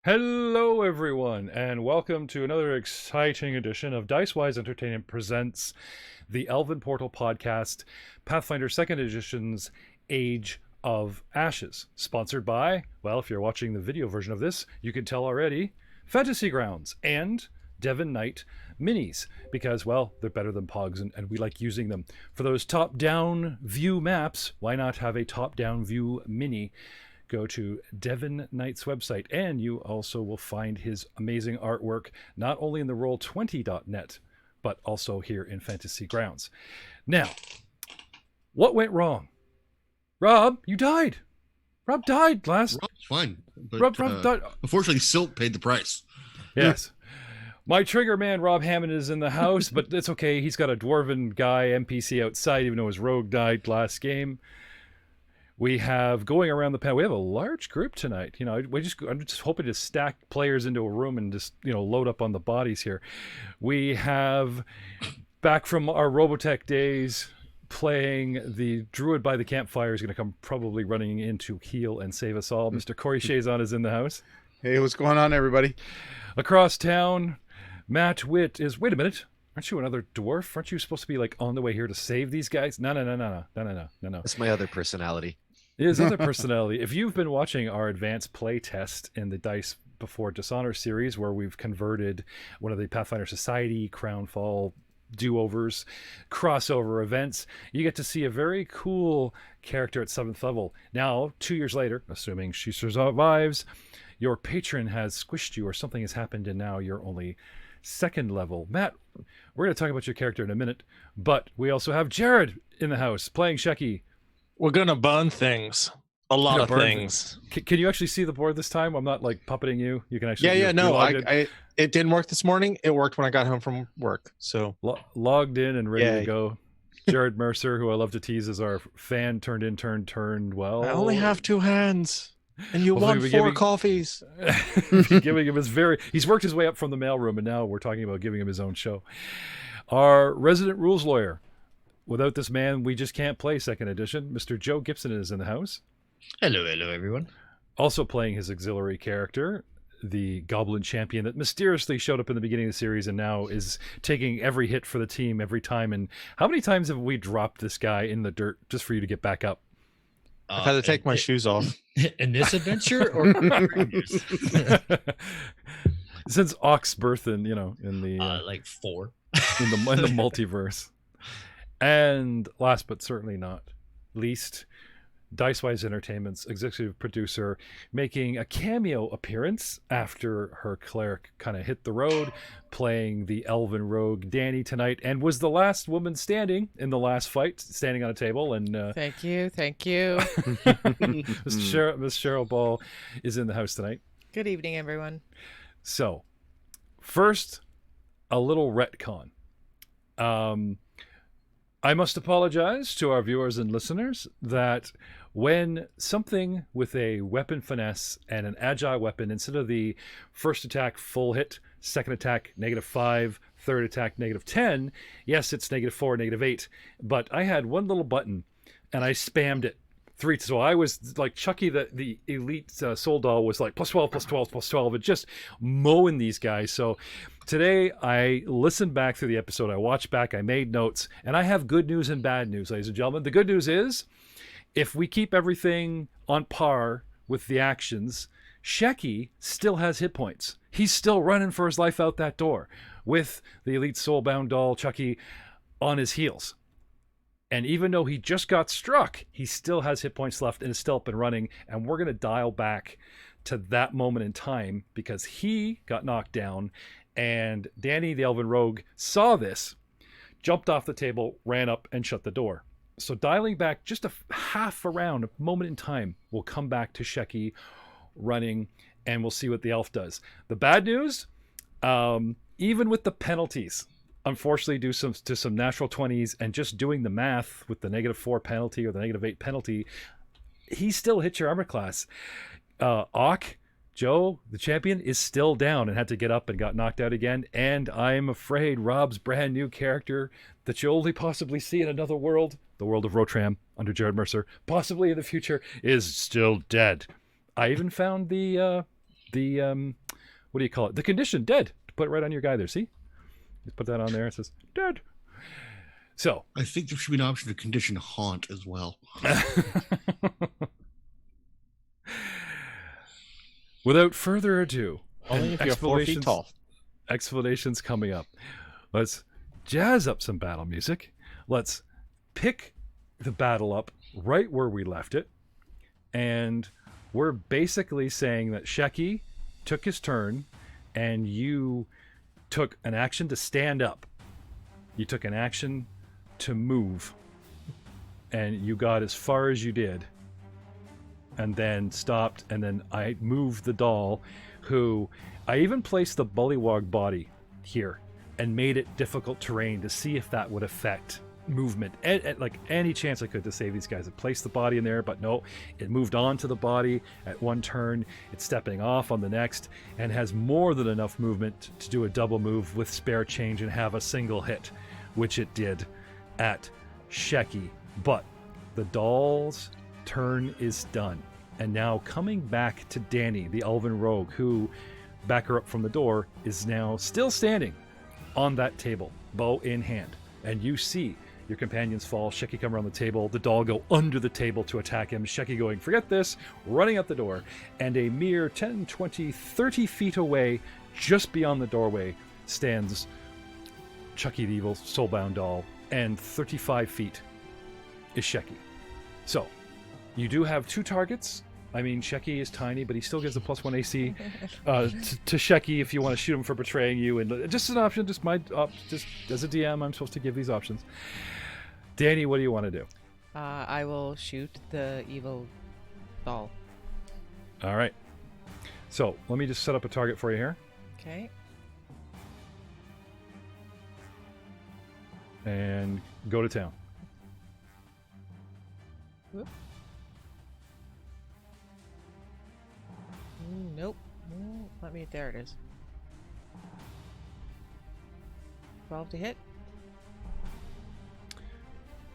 Hello, everyone, and welcome to another exciting edition of Dice Wise Entertainment presents the Elven Portal podcast, Pathfinder 2nd Edition's Age of Ashes, sponsored by, well, if you're watching the video version of this, you can tell already, Fantasy Grounds and Devon Knight minis, because, well, they're better than Pogs, and we like using them. For those top-down view maps, why not have a top-down view mini? Go to Devon Knight's website, and you also will find his amazing artwork, not only in the Roll20.net, but also here in Fantasy Grounds. Now, what went wrong? Rob, you died. Rob died last... Rob's fine. But, Rob died. Unfortunately, Silt paid the price. Yes. My trigger man, Rob Hammond, is in the house, but it's okay. He's got a dwarven guy NPC outside, even though his rogue died last game. We have going around the panel. We have a large group tonight. You know, I'm just hoping to stack players into a room and just, load up on the bodies here. We have back from our Robotech days playing the Druid by the campfire is going to come probably running in to heal and save us all. Mr. Corey Shaeson is in the house. Hey, what's going on, everybody? Across town, Matt Witt is. Wait a minute. Aren't you another dwarf? Aren't you supposed to be like on the way here to save these guys? No. That's my other personality. His other personality. If you've been watching our advanced play test in the Dice Before Dishonor series, where we've converted one of the Pathfinder Society, Crownfall, do-overs, crossover events, you get to see a very cool character at 7th level. Now, 2 years later, assuming she survives, your patron has squished you or something has happened, and now you're only 2nd level. Matt, we're going to talk about your character in a minute, but we also have Jared in the house playing Shecky. We're gonna burn things. A lot of things. Can you actually see the board this time? I'm not like puppeting you. You can actually. Yeah. No, it didn't work this morning. It worked when I got home from work. So logged in and ready to go. Jared Mercer, who I love to tease as our fan turned well. I only have 2 hands, and you want 4 coffees. Giving him he's worked his way up from the mailroom, and now we're talking about giving him his own show. Our resident rules lawyer. Without this man, we just can't play 2nd edition. Mr. Joe Gibson is in the house. Hello, everyone. Also playing his auxiliary character, the Goblin Champion that mysteriously showed up in the beginning of the series and now is taking every hit for the team every time. And how many times have we dropped this guy in the dirt just for you to get back up? I've had to take my shoes off. In this adventure or previous? Since Aux birth in the... like 4. in the multiverse. And last but certainly not least, Dice Wise Entertainment's executive producer making a cameo appearance after her cleric kind of hit the road, playing the elven rogue Danny tonight, and was the last woman standing in the last fight, standing on a table. And Thank you. Miss Cheryl Ball is in the house tonight. Good evening, everyone. So, first, a little retcon. I must apologize to our viewers and listeners that when something with a weapon finesse and an agile weapon, instead of the first attack full hit, second attack -5, third attack -10, yes, it's -4, -8, but I had one little button and I spammed it 3. So I was like Chucky, the elite soul doll was like +12, +12, +12, and just mowing these guys. So today I listened back through the episode, I watched back, I made notes, and I have good news and bad news, ladies and gentlemen. The good news is, if we keep everything on par with the actions, Shecky still has hit points. He's still running for his life out that door with the elite soulbound doll Chucky on his heels. And even though he just got struck, he still has hit points left and is still up and running. And we're going to dial back to that moment in time because he got knocked down. And Danny, the Elven Rogue, saw this, jumped off the table, ran up, and shut the door. So dialing back just a half around, a moment in time, we'll come back to Shecky running, and we'll see what the elf does. The bad news, even with the penalties, unfortunately due to some natural 20s and just doing the math with the -4 penalty or the -8 penalty, he still hit your armor class. Joe, the champion, is still down and had to get up and got knocked out again. And I'm afraid Rob's brand new character that you'll only possibly see in another world, the world of Rytram under Jared Mercer, possibly in the future, is still dead. I even found the the what do you call it? The condition dead. Put it right on your guy there. See, just put that on there. It says dead. So I think there should be an option to condition haunt as well. Without further ado, Only if you're 4 feet tall. Explanations coming up. Let's jazz up some battle music. Let's pick the battle up right where we left it. And we're basically saying that Sheki took his turn and you took an action to stand up. You took an action to move. And you got as far as you did. And then stopped. And then I moved the doll, who I even placed the bullywog body here and made it difficult terrain to see if that would affect movement. And like any chance I could to save these guys. I placed the body in there, but no, it moved on to the body at one turn. It's stepping off on the next and has more than enough movement to do a double move with spare change and have a single hit, which it did at Sheki. But the doll's turn is done. And now coming back to Danny, the elven rogue, who, back her up from the door, is now still standing on that table, bow in hand. And you see your companions fall, Sheki come around the table, the doll go under the table to attack him, Sheki going, forget this, running out the door, and a mere 10, 20, 30 feet away, just beyond the doorway, stands Chucky the evil soulbound doll, and 35 feet is Sheki. So, you do have two targets. I mean, Sheki is tiny, but he still gives a +1 AC to Sheki if you want to shoot him for betraying you. And just an option, just as a DM, I'm supposed to give these options. Danny, what do you want to do? I will shoot the evil doll. All right. So let me just set up a target for you here. Okay. And go to town. Whoop. Nope. There it is. 12 to hit.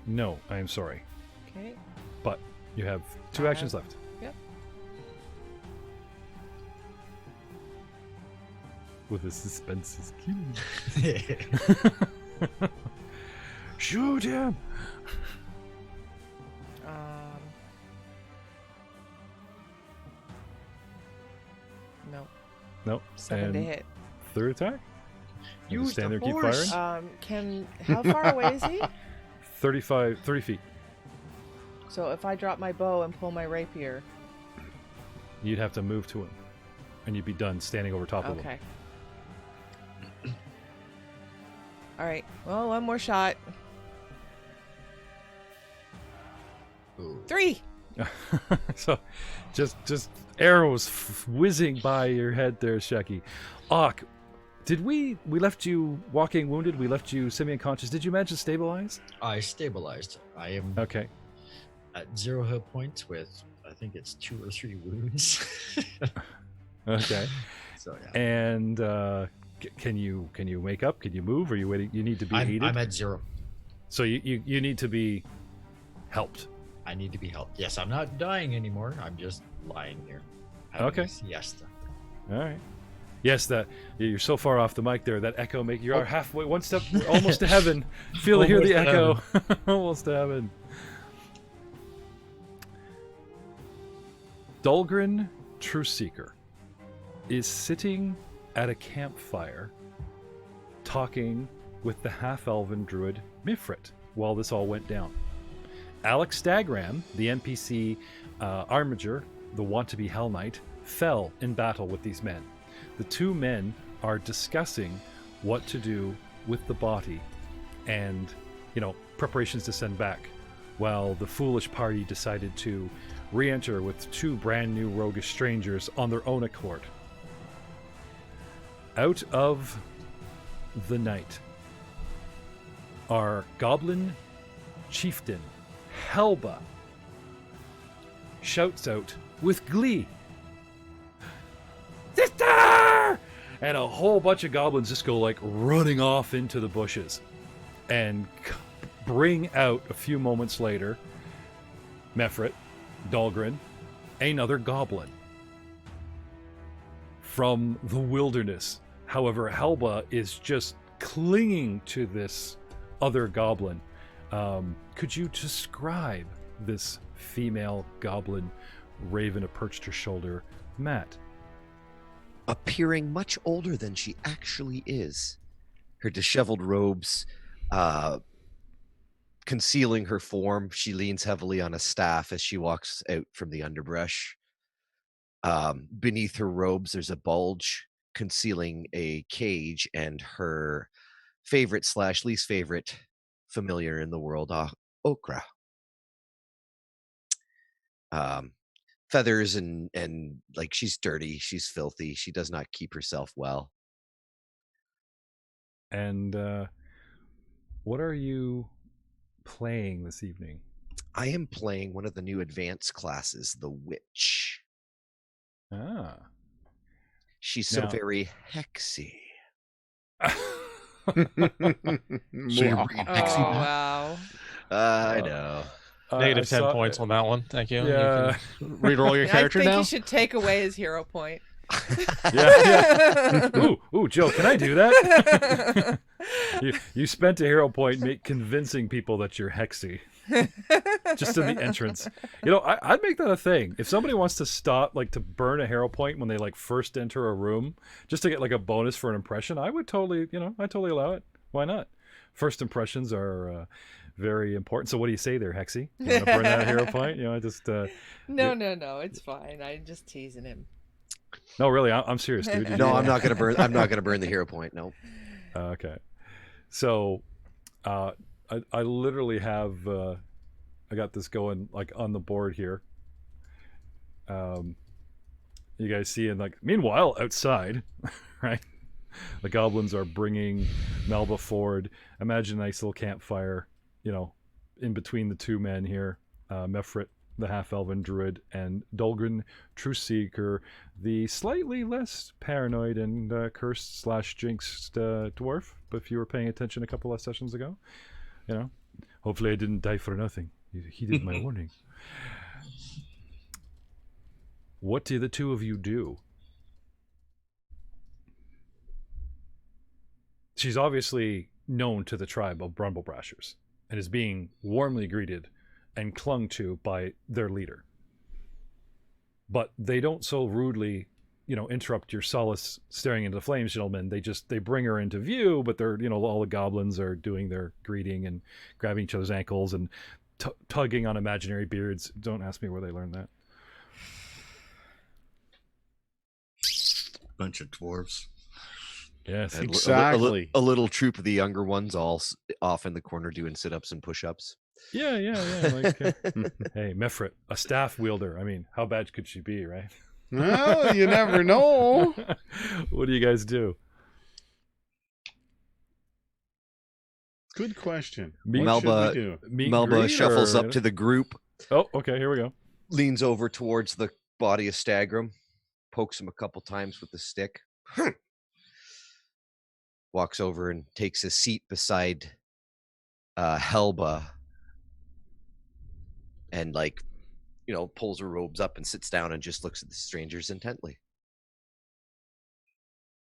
No, I am sorry. Okay. But you have two actions left. Yep. With the suspense is killing. Shoot him! No. Nope. 7 to hit. Third attack? You Use stand the there, keep force. firing. How far away is he? 30 feet. So if I drop my bow and pull my rapier. You'd have to move to him. And you'd be done standing over top of him. Okay. Alright. Well, one more shot. Ooh. 3! So, just arrows whizzing by your head there, Sheki. Ock, did we left you walking wounded? We left you semi-unconscious. Did you manage to stabilize? I stabilized. I am Okay. at 0 hit points with, I think it's 2 or 3 wounds. Okay. So yeah. And can you make up? Can you move? Or you waiting? You need to be aided. I'm at 0. So you need to be helped. I need to be helped. Yes, I'm not dying anymore. I'm just lying here. having Okay. a siesta. All right. Yes, that you're so far off the mic there. That echo make you are halfway, one step, almost to heaven. Hear the echo, almost to heaven. Dahlgren Truthseeker is sitting at a campfire, talking with the half-elven druid Mifrit while this all went down. Alex Stagram, the NPC Armiger, the want-to-be Hell Knight, fell in battle with these men. The two men are discussing what to do with the body and, preparations to send back, while the foolish party decided to re-enter with two brand new roguish strangers on their own accord. Out of the night, our goblin chieftain, Helba, shouts out with glee, "Sister!" And a whole bunch of goblins just go running off into the bushes and bring out a few moments later Mefrit, Dahlgren, another goblin. from the wilderness. However, Helba is just clinging to this other goblin. Could you describe this female goblin raven perched her shoulder, Matt? Appearing much older than she actually is. Her disheveled robes concealing her form. She leans heavily on a staff as she walks out from the underbrush. Beneath her robes, there's a bulge concealing a cage and her favorite / least favorite familiar in the world, okra. Feathers and like she's dirty, she's filthy, she does not keep herself well. And what are you playing this evening? I am playing one of the new advanced classes, the Witch. Ah. She's so Now- very hexy. So you're bringing Oh, Pixie back? wow. I know. Negative I 10 saw- points on that one. Thank you. Yeah. You can reroll your I character think now. you should take away his hero point. Yeah. Ooh, Joe, can I do that? you spent a hero point convincing people that you're hexy. Just in the entrance. You know, I'd make that a thing. If somebody wants to stop, like, to burn a hero point when they, like, first enter a room, just to get, like, a bonus for an impression, I would totally, I'd totally allow it. Why not? First impressions are very important. So what do you say there, Hexy? You want to burn that hero point? I just... No, it's fine. I'm just teasing him. No, really, I'm serious, dude. No, I'm not gonna burn. I'm not gonna burn the hero point. No. Okay. So, I literally have I got this going like on the board here. You guys see, and like meanwhile outside, right? The goblins are bringing Melba forward. Imagine a nice little campfire, in between the two men here, Mefrit, the half-elven druid, and Dolgren, true seeker, the slightly less paranoid and cursed / jinxed dwarf. But if you were paying attention a couple of sessions ago, hopefully I didn't die for nothing. You heeded my warning. What do the two of you do? She's obviously known to the tribe of Brumblebrashers and is being warmly greeted and clung to by their leader. But they don't so rudely, interrupt your solace staring into the flames, gentlemen. They bring her into view, but they're, all the goblins are doing their greeting and grabbing each other's ankles and tugging on imaginary beards. Don't ask me where they learned that. Bunch of dwarves. Yes. And Exactly. A little troop of the younger ones all off in the corner doing sit-ups and push-ups. Yeah. Like, hey, Mefrit, a staff wielder. I mean, how bad could she be, right? Well, you never know. What do you guys do? Good question. Me- What Melba- should we do? Meet and Melba greet, shuffles or- up to the group, Oh, okay, here we go. leans over towards the body of Stagram, pokes him a couple times with the stick, walks over and takes a seat beside Helba, and pulls her robes up and sits down and just looks at the strangers intently.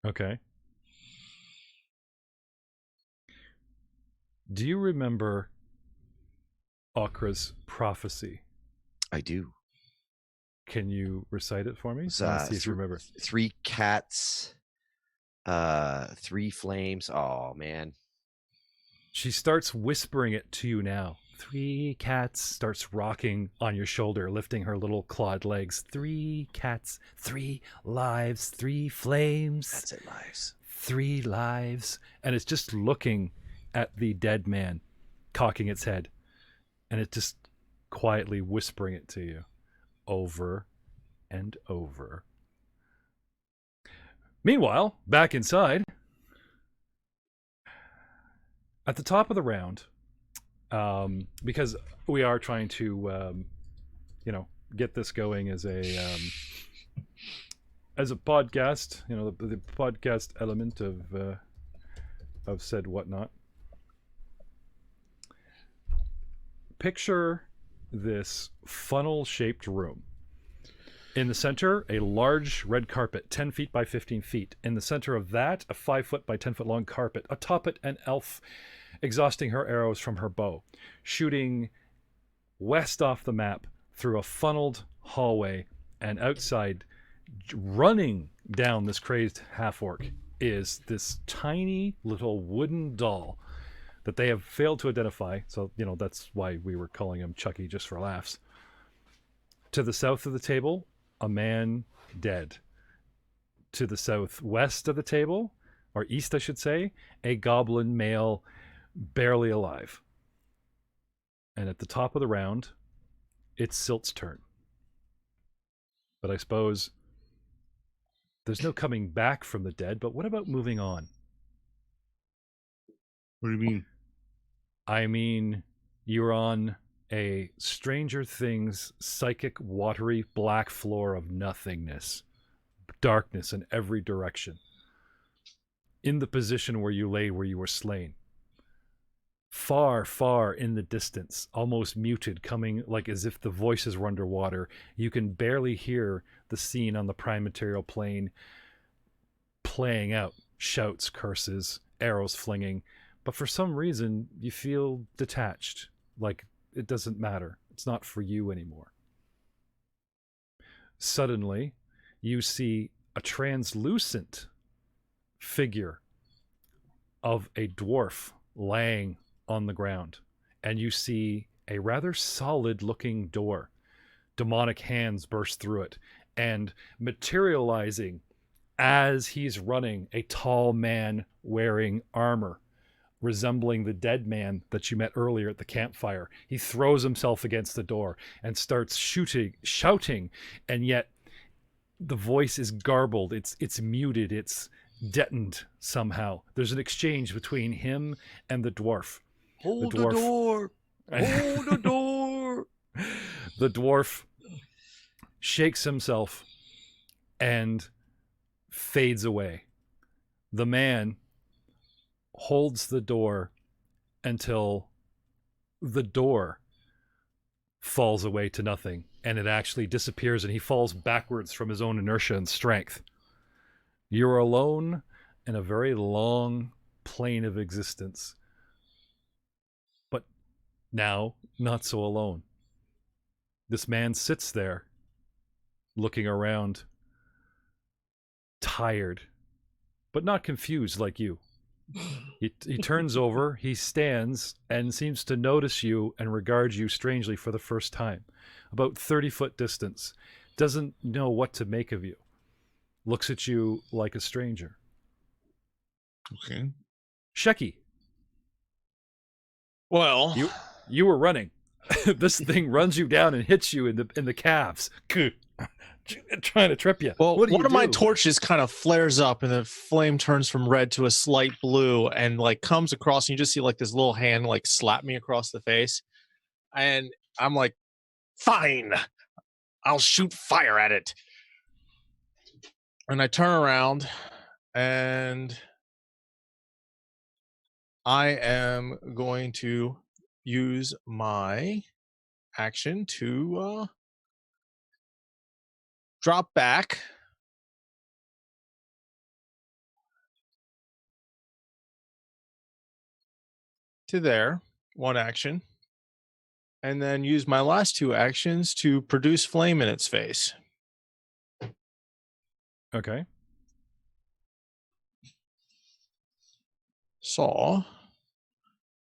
Okay. Do you remember Okra's prophecy? I do. Can you recite it for me? It's, Let's see if you remember. 3 cats, 3 flames. Oh man. She starts whispering it to you now. 3 cats, starts rocking on your shoulder, lifting her little clawed legs. 3 cats, 3 lives, 3 flames. That's it, lives. 3 lives. And it's just looking at the dead man, cocking its head. And it's just quietly whispering it to you over and over. Meanwhile, back inside, at the top of the round, because we are trying to, get this going as a podcast, the podcast element of said whatnot. Picture this funnel-shaped room. In the center, a large red carpet, 10 feet by 15 feet. In the center of that, a 5 foot by 10 foot long carpet. Atop it, an elf exhausting her arrows from her bow, shooting west off the map through a funneled hallway, and outside, running down this crazed half-orc, is this tiny little wooden doll that they have failed to identify. So, that's why we were calling him Chucky, just for laughs. To the south of the table, a man dead. To the southwest of the table, or east I should say, a goblin male barely alive. And at the top of the round, it's Silt's turn. But I suppose there's no coming back from the dead, but what about moving on? What do you mean? I mean, you're on a Stranger Things psychic watery black floor of nothingness, darkness in every direction, in the position where you lay where you were slain. Far, far in the distance, almost muted, coming like as if the voices were underwater. You can barely hear the scene on the prime material plane playing out, shouts, curses, arrows flinging, but for some reason you feel detached, like it doesn't matter. It's not for you anymore. Suddenly, you see a translucent figure of a dwarf laying on the ground, and you see a rather solid-looking door. Demonic hands burst through it, and materializing as he's running, a tall man wearing armor, resembling the dead man that you met earlier at the campfire. He throws himself against the door and starts shouting, and yet the voice is garbled. It's muted. It's deadened somehow. There's an exchange between him and the dwarf. Hold the door! Hold the door! The dwarf shakes himself and fades away. The man holds the door until the door falls away to nothing, and it actually disappears, and he falls backwards from his own inertia and strength. You're alone in a very long plane of existence, but now not so alone. This man sits there looking around, tired, but not confused like you. He turns over, he stands, and seems to notice you and regard you strangely for the first time. About 30-foot distance. Doesn't know what to make of you. Looks at you like a stranger. Okay. Shecky, Well, you were running. This thing runs you down and hits you in the calves. Trying to trip you. well, What do one you of my do? torches kind of flares up, and the flame turns from red to a slight blue, and like comes across, and you just see like this little hand like slap me across the face, and I'm like, "Fine, I'll shoot fire at it." And I turn around, and I am going to use my action to drop back to there, one action, and then use my last two actions to produce flame in its face. Okay. So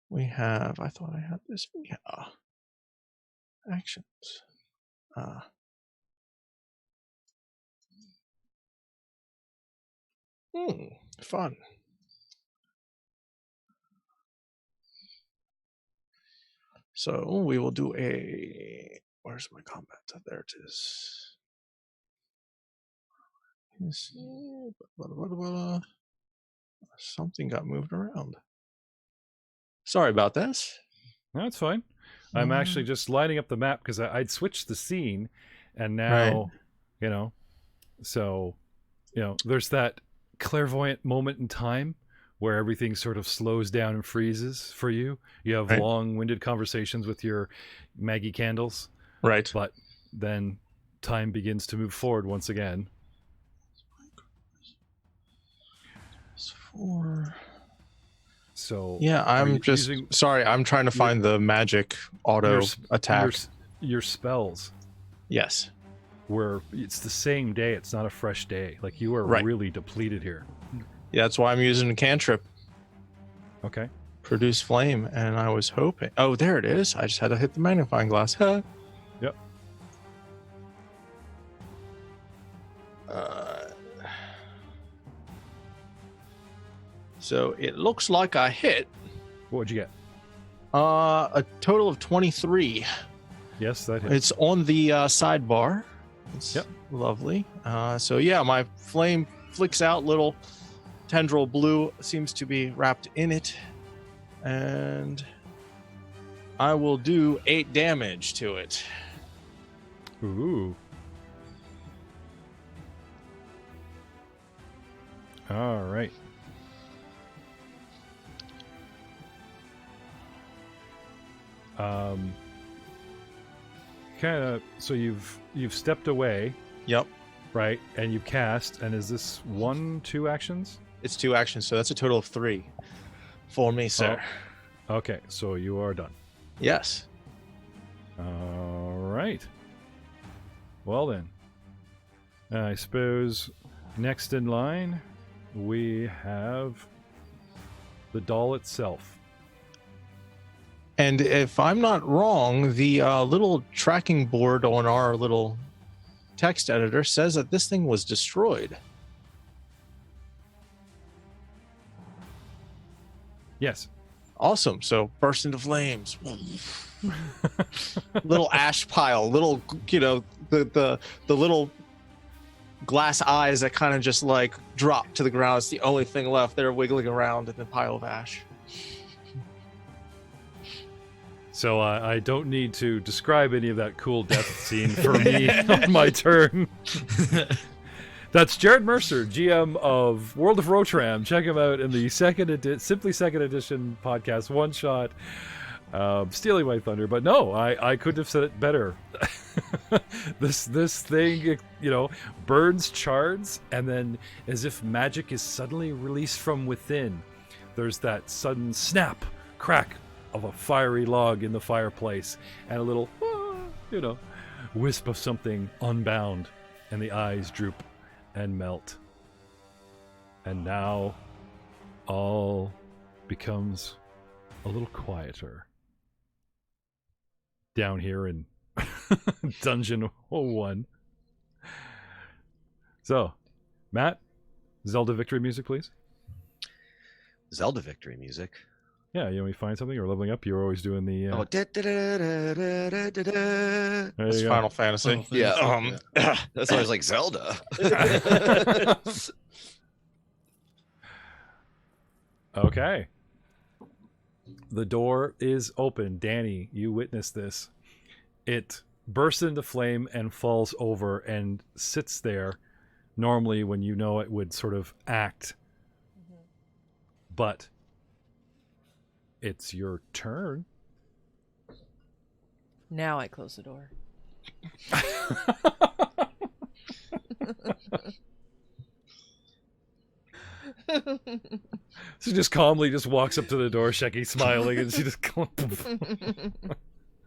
we have, I thought I had this, yeah, actions. Fun. So we will do a, where's my combat? There it is. Let's see. Something got moved around. Sorry about this. No, it's fine. I'm actually just lining up the map because I'd switched the scene, and now, so, there's that clairvoyant moment in time where everything sort of slows down and freezes for you. You have long-winded conversations with your Maggie candles, Right. but then time begins to move forward once again. 4. So Yeah, are I'm you just using sorry. I'm trying to find the magic auto attack. your spells. Yes. Where it's the same day. It's not a fresh day. Like you are Right. really depleted here. Yeah, that's why I'm using a cantrip. Okay. Produce flame, and I was hoping. Oh, there it is. I just had to hit the magnifying glass. Huh. Yep. So it looks like I hit What would you get? a total of 23. Yes, that hits. It's on the sidebar. It's Yep. lovely. So yeah, my flame flicks out. Little tendril blue seems to be wrapped in it, and I will do 8 damage to it. Ooh. All right. Kind of. So you've stepped away, Yep. right? And you've cast. And is this 1, 2 actions? It's 2 actions, so that's a total of 3 for me, sir. Okay, so you are done. Yes. All right. Well then, I suppose next in line we have the doll itself. And if I'm not wrong, the little tracking board on our little text editor says that this thing was destroyed. Yes. Awesome. So burst into flames. Little ash pile, little, the little glass eyes that kind of just like drop to the ground. It's the only thing left. They're wiggling around in the pile of ash. So I don't need to describe any of that cool death scene for me on my turn. That's Jared Mercer, GM of World of Rytram. Check him out in the Simply Second Edition podcast, one shot. Stealing my thunder, but no, I couldn't have said it better. This thing, burns shards, and then as if magic is suddenly released from within, there's that sudden snap, crack of a fiery log in the fireplace, and a little, wisp of something unbound, and the eyes droop and melt. And now all becomes a little quieter down here in Dungeon 01. So, Matt, Zelda victory music, please. Zelda victory music. Yeah, you want me to find something or leveling up? You're always doing the. There That's you go. Final Fantasy. Yeah. That's why I was like, Zelda. Okay. The door is open. Danny, you witnessed this. It bursts into flame and falls over and sits there. Normally, when you know it would sort of act. But it's your turn. Now I close the door. She just calmly just walks up to the door, Shecky smiling, and she just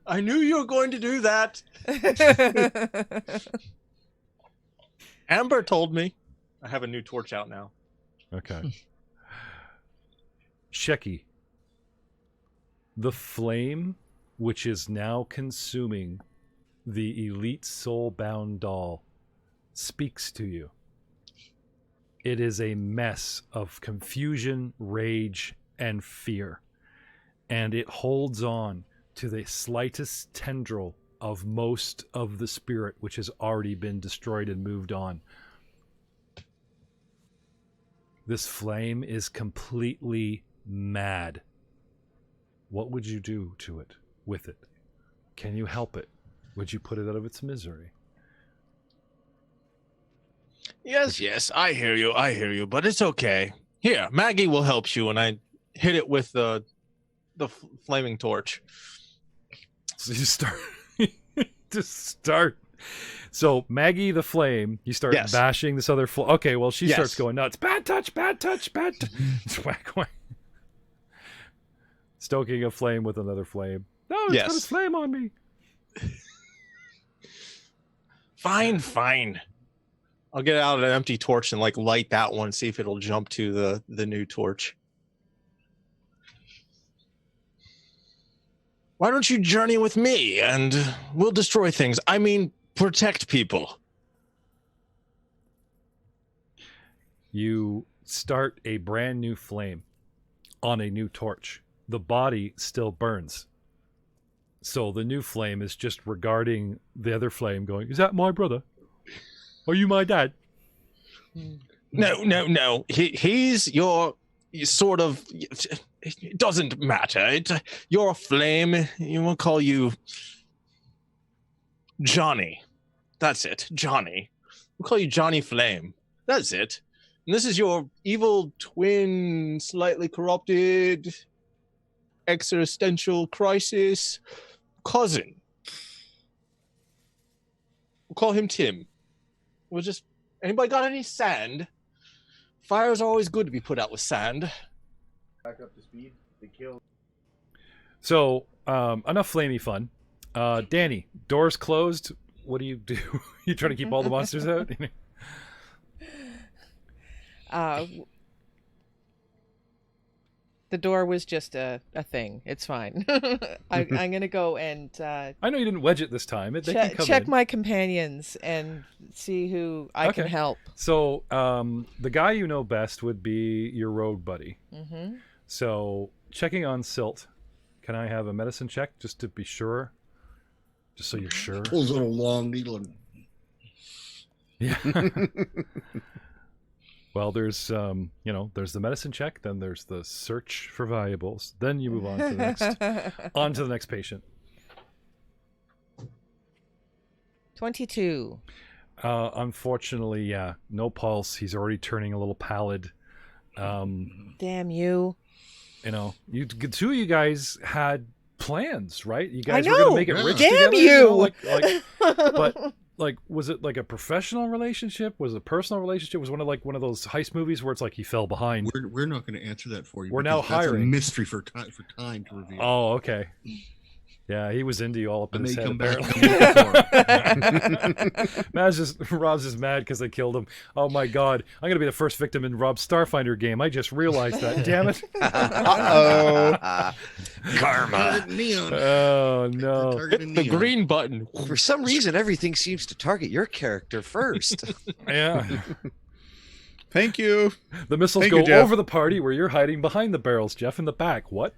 I knew you were going to do that. Amber told me. I have a new torch out now. Okay. Shecky. The flame, which is now consuming the elite soul-bound doll, speaks to you. It is a mess of confusion, rage, and fear. And it holds on to the slightest tendril of most of the spirit, which has already been destroyed and moved on. This flame is completely mad. What would you do to it, with it? Can you help it? Would you put it out of its misery? Yes, I hear you, but it's okay. Here, Maggie will help you, and I hit it with the flaming torch. So you start, just start So Maggie the Flame, you start Yes. bashing this other flame. Okay, well, she Yes. starts going nuts. Bad touch, bad touch, bad touch. Whack, whack. Stoking a flame with another flame. No, it's got Yes. a flame on me. Fine. I'll get out an empty torch and like light that one, see if it'll jump to the new torch. Why don't you journey with me and we'll destroy things? I mean, protect people. You start a brand new flame on a new torch. The body still burns. So the new flame is just regarding the other flame going, is that my brother? Are you my dad? No. He's your sort of. It doesn't matter. You're a flame. We'll call you Johnny. That's it, Johnny. We'll call you Johnny Flame. That's it. And this is your evil twin, slightly corrupted, existential crisis cousin. We'll call him Tim. We'll just. Anybody got any sand? Fire's always good to be put out with sand. Back up to speed. They killed. So, enough flamey fun. Danny, doors closed. What do? You trying to keep all the monsters out? The door was just a thing. It's fine. I'm going to go and I know you didn't wedge it this time. They can come check in. my companions and see who I can Okay. help. So, the guy you know best would be your rogue buddy. Mm-hmm. So, checking on Silt. Can I have a medicine check just to be sure? Just so you're sure. Pulls out a long needle and Yeah. Well, there's there's the medicine check, then there's the search for valuables, then you move on to the next patient. 22. Unfortunately, yeah, no pulse. He's already turning a little pallid. Damn you. You two of you guys had plans, right? You guys I were gonna know. make it rich Damn together. you. But like, was it like a professional relationship? Was it a personal relationship? Was it one of those heist movies where it's like he fell behind? we're not going to answer that for you. We're now because that's hiring. a mystery for time to reveal. Oh, okay. Yeah, he was into you all up in And his they head. come back. Apparently. Rob's just mad because they killed him. Oh my god, I'm gonna be the first victim in Rob's Starfinder game. I just realized that. Damn it. Karma. Target Neon. Oh no. Targeting The Neon. green button. For some reason, everything seems to target your character first. Yeah. Thank you. The missiles Thank go you, Jeff. over the party where you're hiding behind the barrels, Jeff, in the back. What?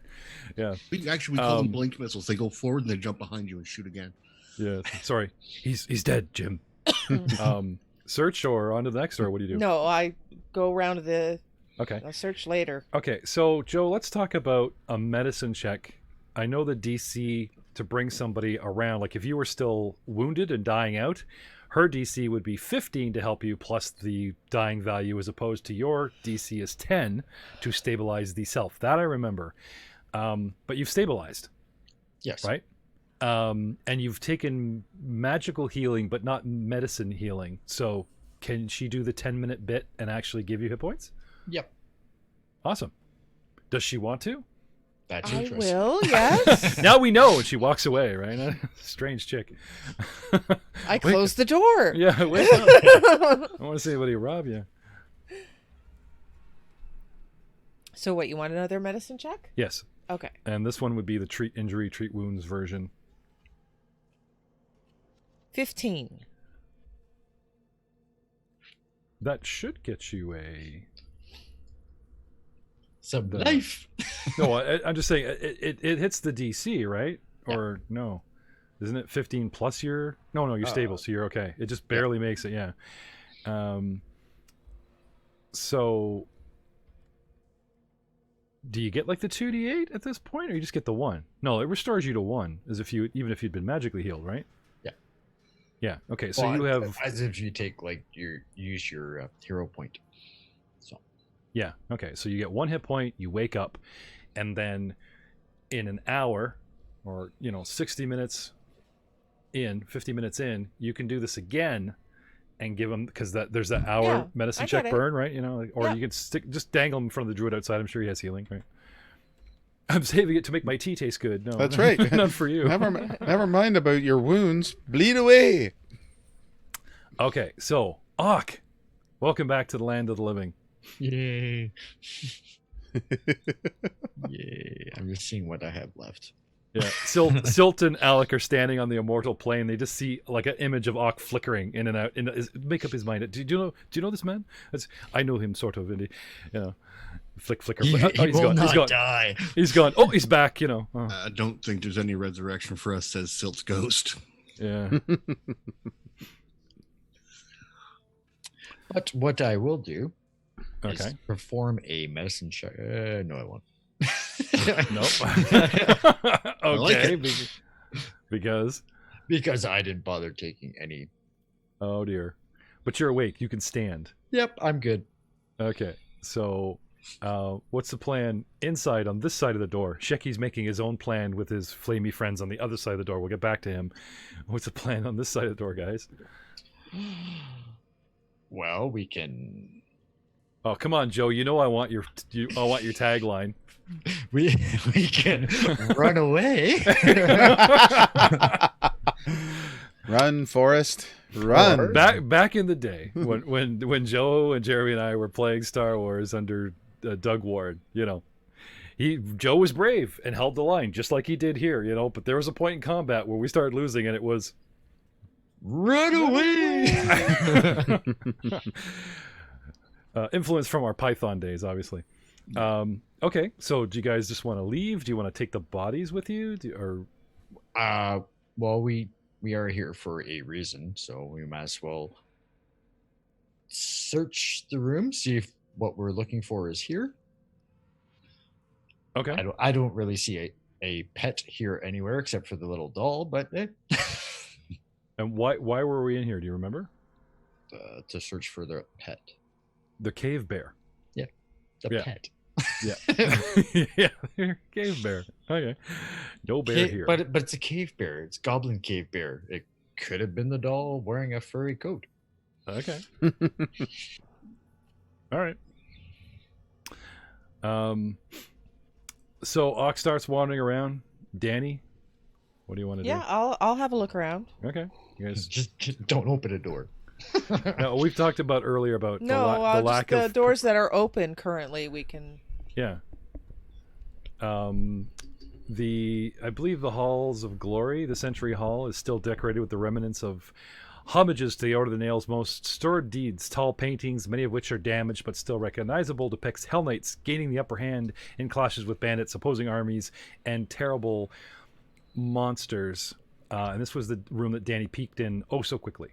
Yeah. We call them blink missiles. They go forward and they jump behind you and shoot again. Yeah. Sorry. He's dead, Jim. Search or on to the next, or what do you do? No, I go around the. Okay. I'll search later. Okay, so Joe, let's talk about a medicine check. I know the DC to bring somebody around, like if you were still wounded and dying out, her DC would be 15 to help you plus the dying value, as opposed to your DC is 10 to stabilize the self. That I remember. But you've stabilized, Yes. right? And you've taken magical healing, but not medicine healing. So can she do the 10-minute bit and actually give you hit points? Yep. Awesome. Does she want to? That's I interesting. will, yes. Now we know, and she walks away, right? Strange chick. I close the door. Yeah, wait. I don't want to see anybody rob you. So what, you want another medicine check? Yes, Okay. and this one would be the treat injury, treat wounds version. 15. That should get you a. Some The- knife. No, I'm just saying it hits the DC, right? Or no? Isn't it 15 plus your? No, you're stable, so you're okay. It just barely makes it, yeah. So, do you get like the 2d8 at this point, or you just get the 1? No, it restores you to 1, even if you'd been magically healed, right? Yeah. Yeah. Okay. So Well, you have. as if you take use your hero point. So Yeah. Okay. So you get 1 hit point. You wake up, and then in an hour, or 60 minutes, in, 50 minutes in, you can do this again and give him, because there's that hour Yeah, medicine I check get it. burn, right? You know, or Yeah. you can just dangle him in front of the druid outside. I'm sure he has healing, right? I'm saving it to make my tea taste good. No, That's right. Not for you. Never mind about your wounds. Bleed away. Okay, so Auch, welcome back to the land of the living. Yay. Yay. I'm just seeing what I have left. Yeah, Silt and Alec are standing on the immortal plane. They just see like an image of Auch flickering in and out. Make up his mind. Do you know this man? I know him sort of. You know, flicker. He Oh, he's will gone. not He's gone. die. He's gone. Oh, he's back. You know. Oh, I don't think there's any resurrection for us, says Silt's ghost. yeah. But what I will do is Okay. perform a medicine check. No, I won't. Nope. like Okay. Because. Because I didn't bother taking any. Oh dear. But you're awake. You can stand. Yep, I'm good. Okay. So, what's the plan inside on this side of the door? Sheki's making his own plan with his flamey friends on the other side of the door. We'll get back to him. What's the plan on this side of the door, guys? Well, we can. Oh, come on, Joe. You know I want your tagline. We can run away. Run, Forrest. Run. Back in the day when Joe and Jeremy and I were playing Star Wars under Doug Ward, you know, Joe was brave and held the line just like he did here, you know. But there was a point in combat where we started losing, and it was Run away. influence from our Python days, obviously. Okay, so do you guys just want to leave? Do you want to take the bodies with you, Well, we are here for a reason, so we might as well search the room, see if what we're looking for is here. Okay. I don't really see a pet here anywhere except for the little doll, but And why were we in here? Do you remember? to search for the pet. The cave bear. The Yeah. pet. Yeah. Yeah, cave bear. Okay. No bear here. But it's a cave bear. It's goblin cave bear. It could have been the doll wearing a furry coat. Okay. All right. So Ox starts wandering around. Danny, what do you want to Yeah, I'll have a look around. do? Okay. You guys. Just don't open a door. No, we've talked about earlier about No, the just lack the of doors that are open currently. We can. Yeah. I believe the Halls of Glory, the Century Hall, is still decorated with the remnants of homages to the Order of the Nail's most storied deeds. Tall paintings, many of which are damaged but still recognizable, depicts Hell Knights gaining the upper hand in clashes with bandits, opposing armies, and terrible monsters. And this was the room that Danny peeked in oh so quickly,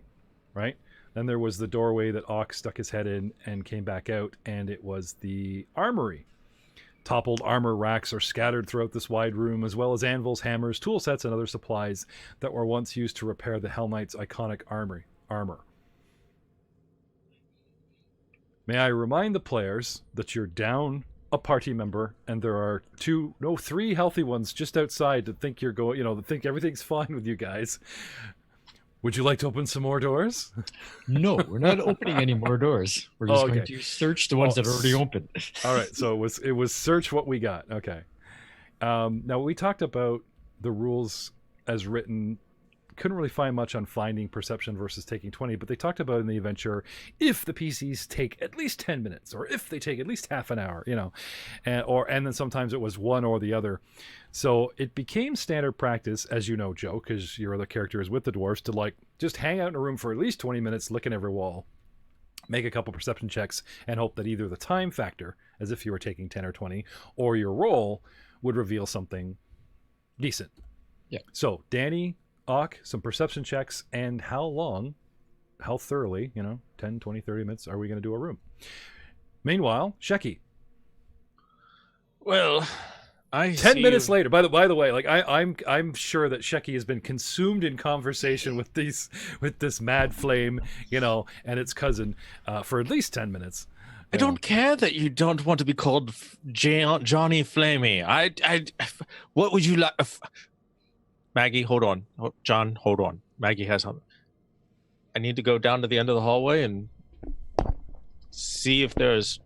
right? Then there was the doorway that Ox stuck his head in and came back out, and it was the armory. Toppled armor racks are scattered throughout this wide room, as well as anvils, hammers, tool sets, and other supplies that were once used to repair the Hell Knight's iconic armor. May I remind the players that you're down a party member, and there are three healthy ones just outside that think that think everything's fine with you guys. Would you like to open some more doors? No, we're not opening any more doors. We're just going to search the ones that are already open. All right, so it was search what we got. Okay. Now we talked about the rules as written. Couldn't really find much on finding perception versus taking 20, but they talked about in the adventure if the PCs take at least 10 minutes or if they take at least half an hour, and then sometimes it was one or the other. So it became standard practice, as you know, Joe, because your other character is with the dwarves, to just hang out in a room for at least 20 minutes, look at every wall, make a couple perception checks, and hope that either the time factor, as if you were taking 10 or 20, or your roll would reveal something decent. Yeah. So Danny, Ock, some perception checks, and how thoroughly, 10, 20, 30 minutes are we going to do a room? Meanwhile, Sheki. Well, 10 minutes later. By the way, I'm sure that Sheki has been consumed in conversation with this mad flame, and its cousin, for at least 10 minutes. I don't care that you don't want to be called Johnny Flamey. What would you like? Maggie, hold on. John, hold on. Maggie has something. I need to go down to the end of the hallway and see if there's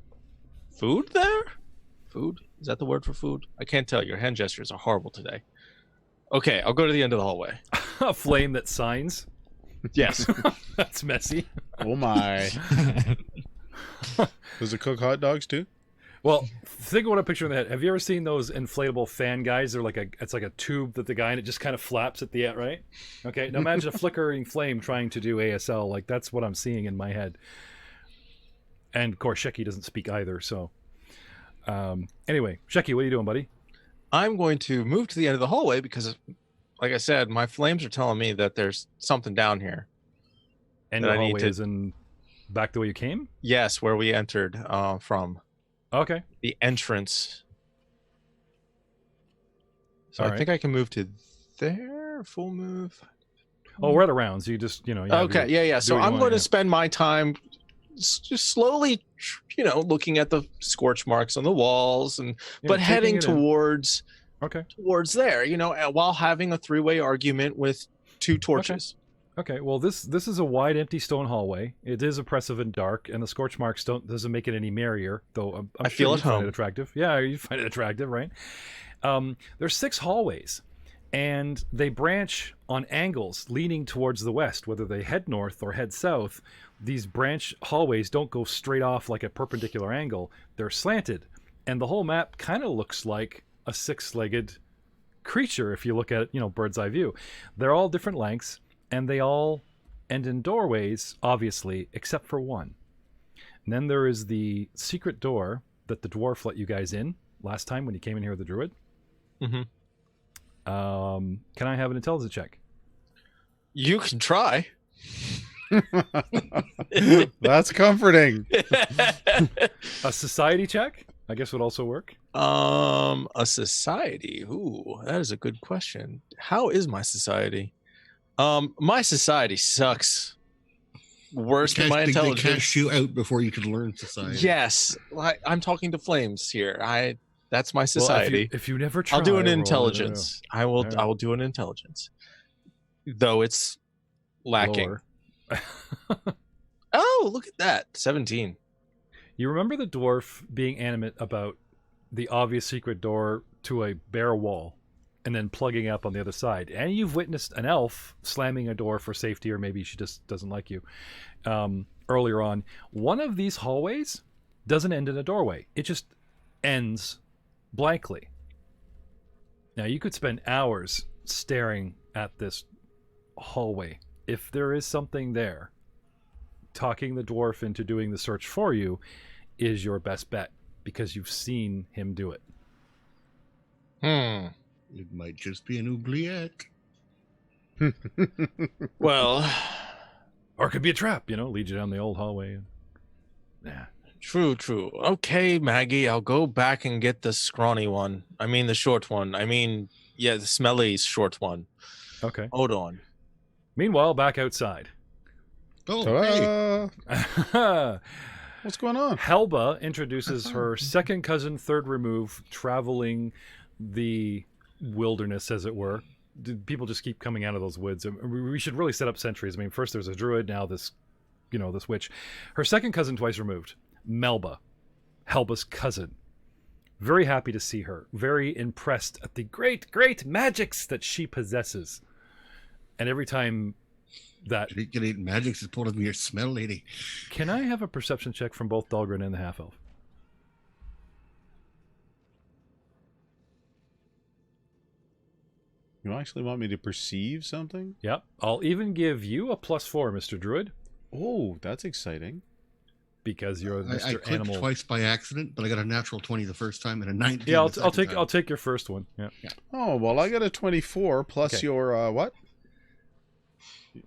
food there. Food? Is that the word for food? I can't tell. Your hand gestures are horrible today. Okay, I'll go to the end of the hallway. A flame that signs. Yes. That's messy. Oh my. Does it cook hot dogs too? Well, think of what I'm picturing in the head. Have you ever seen those inflatable fan guys? They're it's like a tube that the guy and it just kind of flaps at the end, right? Okay. Now imagine a flickering flame trying to do ASL. Like that's what I'm seeing in my head. And of course, Sheki doesn't speak either. So, anyway, Sheki, what are you doing, buddy? I'm going to move to the end of the hallway because, like I said, my flames are telling me that there's something down here. And the hallway is in back the way you came? Yes, where we entered from. Okay. The entrance. So All I right. think I can move to there. Full move. Oh, we're at a round, so you just, you have Okay, your- yeah. do So what you I'm want, going to yeah. spend my time just slowly, looking at the scorch marks on the walls and Yeah, but taking heading it in. towards Okay. there, while having a three-way argument with two torches. Okay, well, this is a wide, empty stone hallway. It is oppressive and dark, and the scorch marks doesn't make it any merrier, though I'm I sure feel you at find home. it attractive. Yeah, you find it attractive, right? There's 6 hallways, and they branch on angles leaning towards the west, whether they head north or head south. These branch hallways don't go straight off like a perpendicular angle. They're slanted, and the whole map kind of looks like a 6-legged creature if you look at it, bird's eye view. They're all different lengths, and they all end in doorways, obviously, except for one. And then there is the secret door that the dwarf let you guys in last time when you came in here with the druid. Mm-hmm. Can I have an intelligence check? You can try. That's comforting. A society check, I guess, would also work. A society. Ooh, that is a good question. How is my society? My society sucks. Worse than my They intelligence. cast you out before you could learn society. Yes, I'm talking to flames here. That's my Well, society. if you never try, I'll do an roll it. intelligence. I will. Yeah. I will do an intelligence. Though it's lacking. Lower. Oh, look at that! 17. You remember the dwarf being animate about the obvious secret door to a bare wall and then plugging up on the other side. And you've witnessed an elf slamming a door for safety, or maybe she just doesn't like you. Earlier on, one of these hallways doesn't end in a doorway. It just ends blankly. Now, you could spend hours staring at this hallway. If there is something there, talking the dwarf into doing the search for you is your best bet, because you've seen him do it. It might just be an oubliette. Well, Or it could be a trap, lead you down the old hallway. Nah. true. Okay, Maggie, I'll go back and get the scrawny one. I mean, the short one. The smelly short one. Okay. Hold on. Meanwhile, back outside. Oh, hey. Ta-da! What's going on? Helba introduces her second cousin, third remove, traveling the wilderness, as it were. People just keep coming out of those woods. We should really set up sentries. First there's a druid, now this witch. Her second cousin, twice removed, Melba, Helba's cousin. Very happy to see her. Very impressed at the great, great magics that she possesses. And every time that... Getting magics is part of your smell, lady. Can I have a perception check from both Dahlgren and the half-elf? You actually want me to perceive something? Yep. I'll even give you a +4, Mr. Druid, Oh, that's exciting. because you're I Mr. clicked Animal. twice by accident, but I got a natural 20 the first time and a 19. Yeah, the I'll second time. take your first one. Yeah. Oh, well, I got a 24 plus Okay. your, what?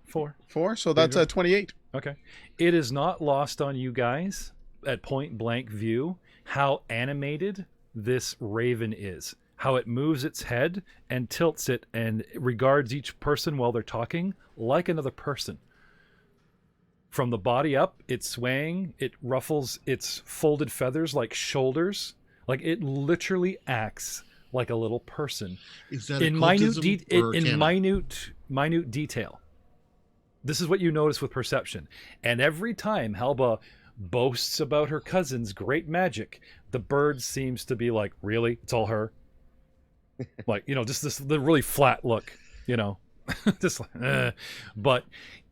4. 4? So that's go. a 28. Okay. It is not lost on you guys at point blank view how animated this raven is. How it moves its head and tilts it and regards each person while they're talking like another person. From the body up, it's swaying, it ruffles its folded feathers like shoulders. Like it literally acts like a little person Is that in minute occultism or in canon? minute detail. this is what you notice with perception. And every time Helba boasts about her cousin's great magic, the bird seems to be like, really? It's all her? Like, just the really flat look, just like, but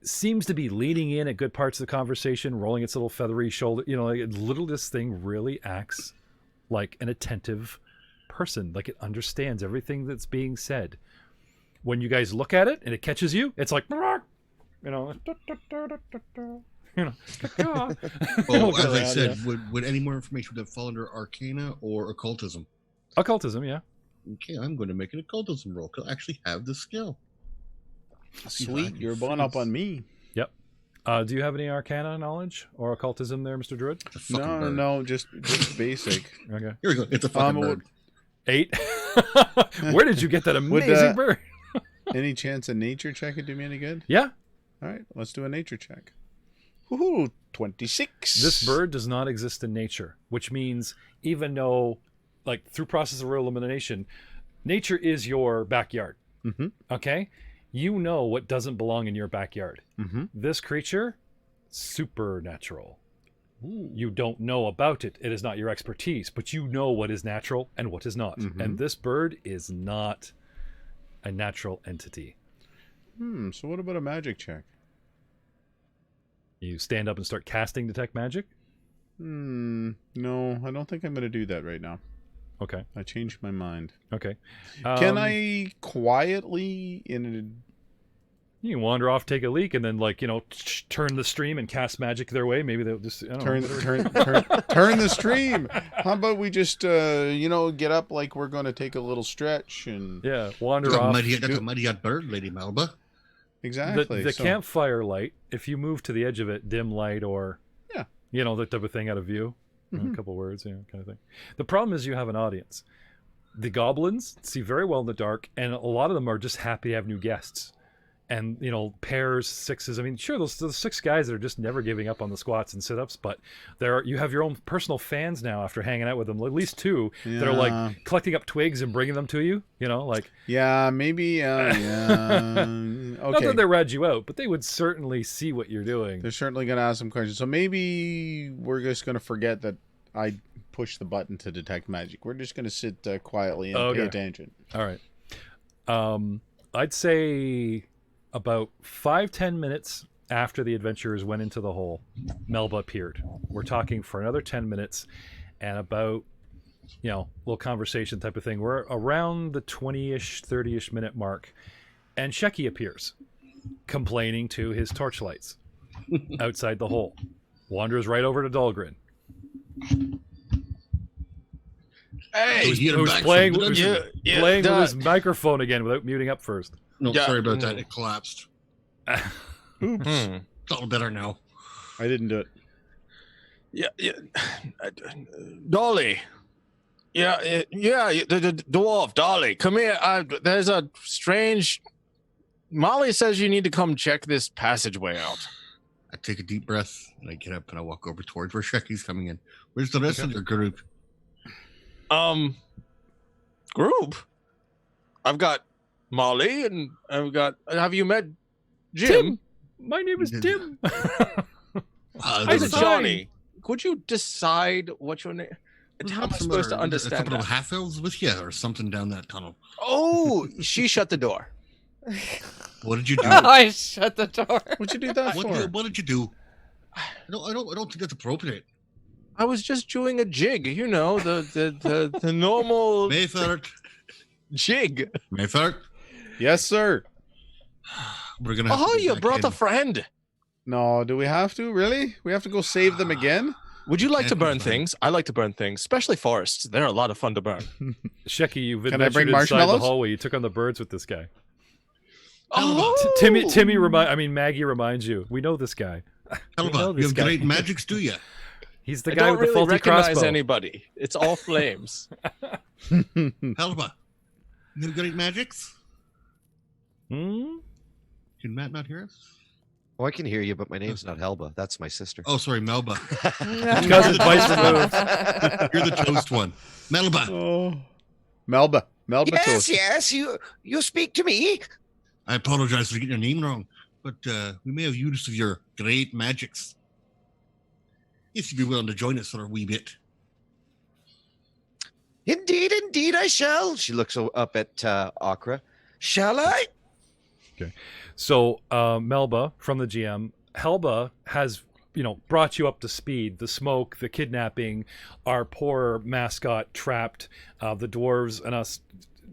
seems to be leaning in at good parts of the conversation, rolling its little feathery shoulder. This thing really acts like an attentive person, like it understands everything that's being said. When you guys look at it and it catches you, it's like, Well, as I said, would any more information that fall under Arcana or Occultism? Occultism, yeah. Okay, I'm going to make an Occultism roll because I actually have the skill. Sweet, you're blowing up on me. Yep. Do you have any Arcana knowledge or Occultism there, Mr. Druid? No, just basic. Okay. Here we go. It's a fucking bird. 8. Where did you get that amazing bird? Any chance a nature check would do me any good? Yeah. All right, let's do a nature check. Woohoo, 26. This bird does not exist in nature, which means even though, like, through process of real elimination, nature is your backyard. Mm-hmm. Okay? You know what doesn't belong in your backyard. Mm-hmm. This creature, supernatural. You don't know about it. It is not your expertise, but you know what is natural and what is not. Mm-hmm. And this bird is not a natural entity. So what about a magic check? You stand up and start casting Detect Magic? No, I don't think I'm going to do that right now. Okay. I changed my mind. Okay. Can I quietly You can wander off, take a leak, and then, turn the stream and cast magic their way. Maybe they'll just turn the stream? How about we just get up like we're going to take a little stretch and wander off. That's a muddy bird, Lady Melba. Exactly. The campfire light, if you move to the edge of it, dim light or that type of thing out of view. A couple words, kind of thing. The problem is you have an audience. The goblins see very well in the dark, and a lot of them are just happy to have new guests. And, pairs, sixes. I mean, sure, those 6 guys that are just never giving up on the squats and sit-ups, but you have your own personal fans now after hanging out with them. At least 2 that are, like, collecting up twigs and bringing them to you, Yeah, maybe, Okay. Not that they rad you out, but they would certainly see what you're doing. They're certainly going to ask some questions. So maybe we're just going to forget that I pushed the button to detect magic. We're just going to sit quietly and pay attention. All right. I'd say about 5-10 minutes after the adventurers went into the hole, Melba appeared. We're talking for another 10 minutes and about, little conversation type of thing. We're around the 20-ish, 30-ish minute mark. And Shecky appears, complaining to his torchlights outside the hole. Wanders right over to Dahlgren. Hey, who's playing with his microphone again without muting up first. No, sorry about that. It collapsed. Oops. It's all better now. I didn't do it. Yeah. Dolly. The dwarf, Dolly. Come here. There's a strange... Molly says you need to come check this passageway out. I take a deep breath, and I get up, and I walk over towards where Shecky's coming in. Where's the rest of your group? Group? I've got Molly, and I've got... Have you met Jim? Tim. My name is Tim. Hi, Johnny. Could you decide what your name... How am I supposed to understand a couple that? of half-elves with you, or something down that tunnel? Oh, she shut the door. What did you do? I shut the door. What'd you do that for? What did you do? I don't think that's appropriate. I was just doing a jig, the normal Mayfert. jig. Mayfert. Yes, sir. We're gonna. Oh, you brought a friend. No, do we have to? Really? We have to go save them again? Would you like to burn things? I like to burn things, especially forests. They're a lot of fun to burn. Shecky, you've Can I bring adventured inside the marshmallows? hallway. You took on the birds with this guy. Oh, Maggie reminds you. We know this guy. Helba, you have great magics, do you? He's the I guy don't with the really faulty recognize crossbow. anybody. It's all flames. Helba, you have great magics? Hmm? Can Matt not hear us? Oh, I can hear you, but my name's not Helba. That's my sister. Oh, sorry, Melba. Because it's vice removed. You're the toast one. Melba. Oh, Melba toast. Yes, you speak to me. I apologize for getting your name wrong. but we may have use of your great magics. If you'd be willing to join us for a wee bit. Indeed, I shall. She looks up at Akra. Shall I? Okay. So, Melba, from the GM, Helba has, brought you up to speed. The smoke, the kidnapping, our poor mascot trapped, the dwarves and us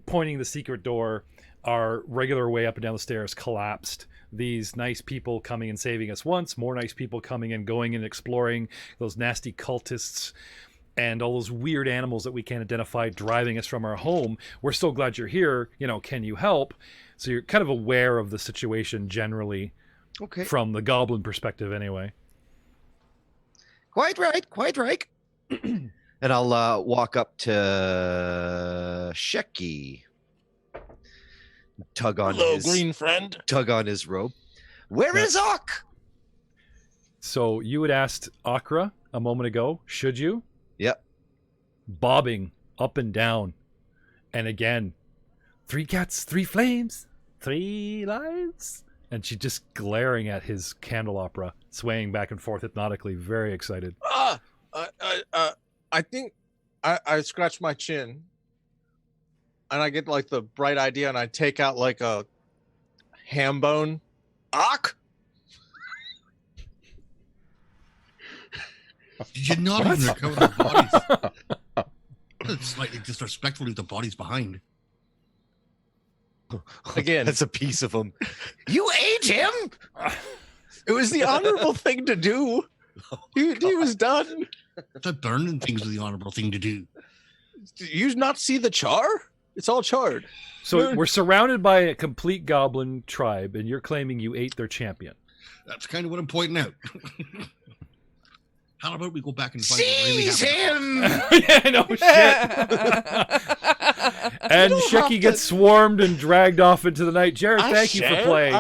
pointing the secret door, our regular way up and down the stairs collapsed. These nice people coming and saving us once, more nice people coming and going and exploring, those nasty cultists and all those weird animals that we can't identify driving us from our home. We're so glad you're here. Can you help? So you're kind of aware of the situation generally. Okay. From the goblin perspective anyway. Quite right. And I'll walk up to Shecky. Tug on Hello, his green friend. Tug on his robe. Where is Ak? So you had asked Akra a moment ago, should you? Yep. Bobbing up and down. And again, 3 cats, 3 flames, 3 lives. And she's just glaring at his candelabra, swaying back and forth hypnotically, very excited. I think I scratch my chin and I get like the bright idea and I take out like a ham bone. Ak? Did you not even recover the bodies? It's slightly disrespectful to the bodies behind. Again, That's a piece of him. You ate him? it was the honorable thing to do. He was done. That burning things is the honorable thing to do. Did you not see the char? It's all charred. So we're surrounded by a complete goblin tribe, and you're claiming you ate their champion. That's kind of what I'm pointing out. How about we go back and find what really Seize happened? him! Yeah, no shit. And Shecky gets swarmed and dragged off into the night. Jared, thank you for playing.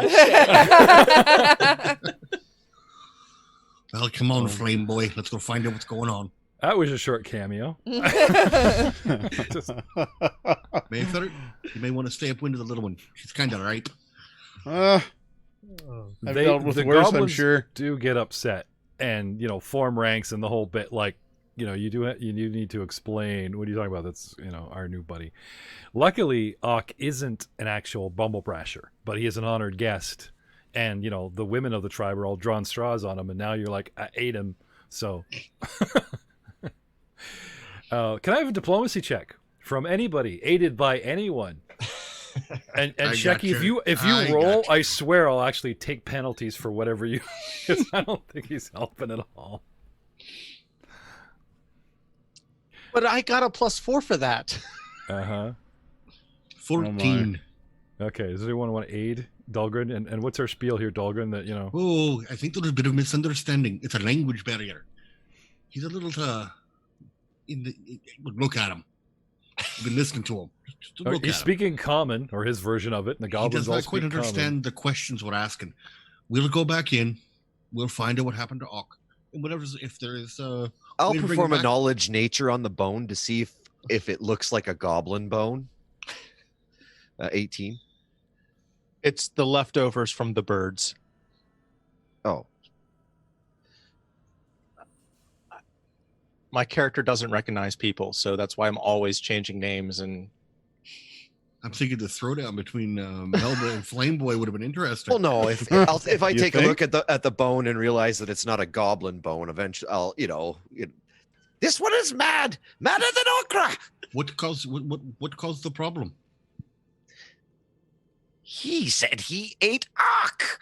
Well, come on, Flame Boy. Let's go find out what's going on. That was a short cameo. Just- Mayfeather, you may want to stay upwind of the little one. She's kind of ripe. I've dealt with the worse, I'm goblins sure. do get upset and form ranks and the whole bit. Like you need to explain. What are you talking about? That's our new buddy. Luckily, Ak isn't an actual bumblebrasher, but he is an honored guest. And the women of the tribe are all drawing straws on him, and now you're like, I ate him. So, can I have a diplomacy check from anybody, aided by anyone? And Shecky, if you roll, I swear I'll actually take penalties for whatever you. Because I don't think he's helping at all. But I got a +4 for that. 14. Okay, does anyone want to aid Dahlgren? And what's our spiel here, Dahlgren? That Oh, I think there's a bit of misunderstanding. It's a language barrier. He's a little look at him. I've been listening to him. Just look he's at him. speaking common, or his version of it, and the He goblins does all not quite speak understand the questions we're asking. We'll go back in. We'll find out what happened to Ak. And if there is I'll way to bring perform it a back. knowledge nature on the bone to see if it looks like a goblin bone. 18. It's the leftovers from the birds. Oh. My character doesn't recognize people, so that's why I'm always changing names. And I'm thinking the throwdown between Melba and Flameboy would have been interesting. Well, no. If I You take a think? look at the bone and realize that it's not a goblin bone, eventually I'll this one is madder than okra. What caused the problem? He said he ate Ak.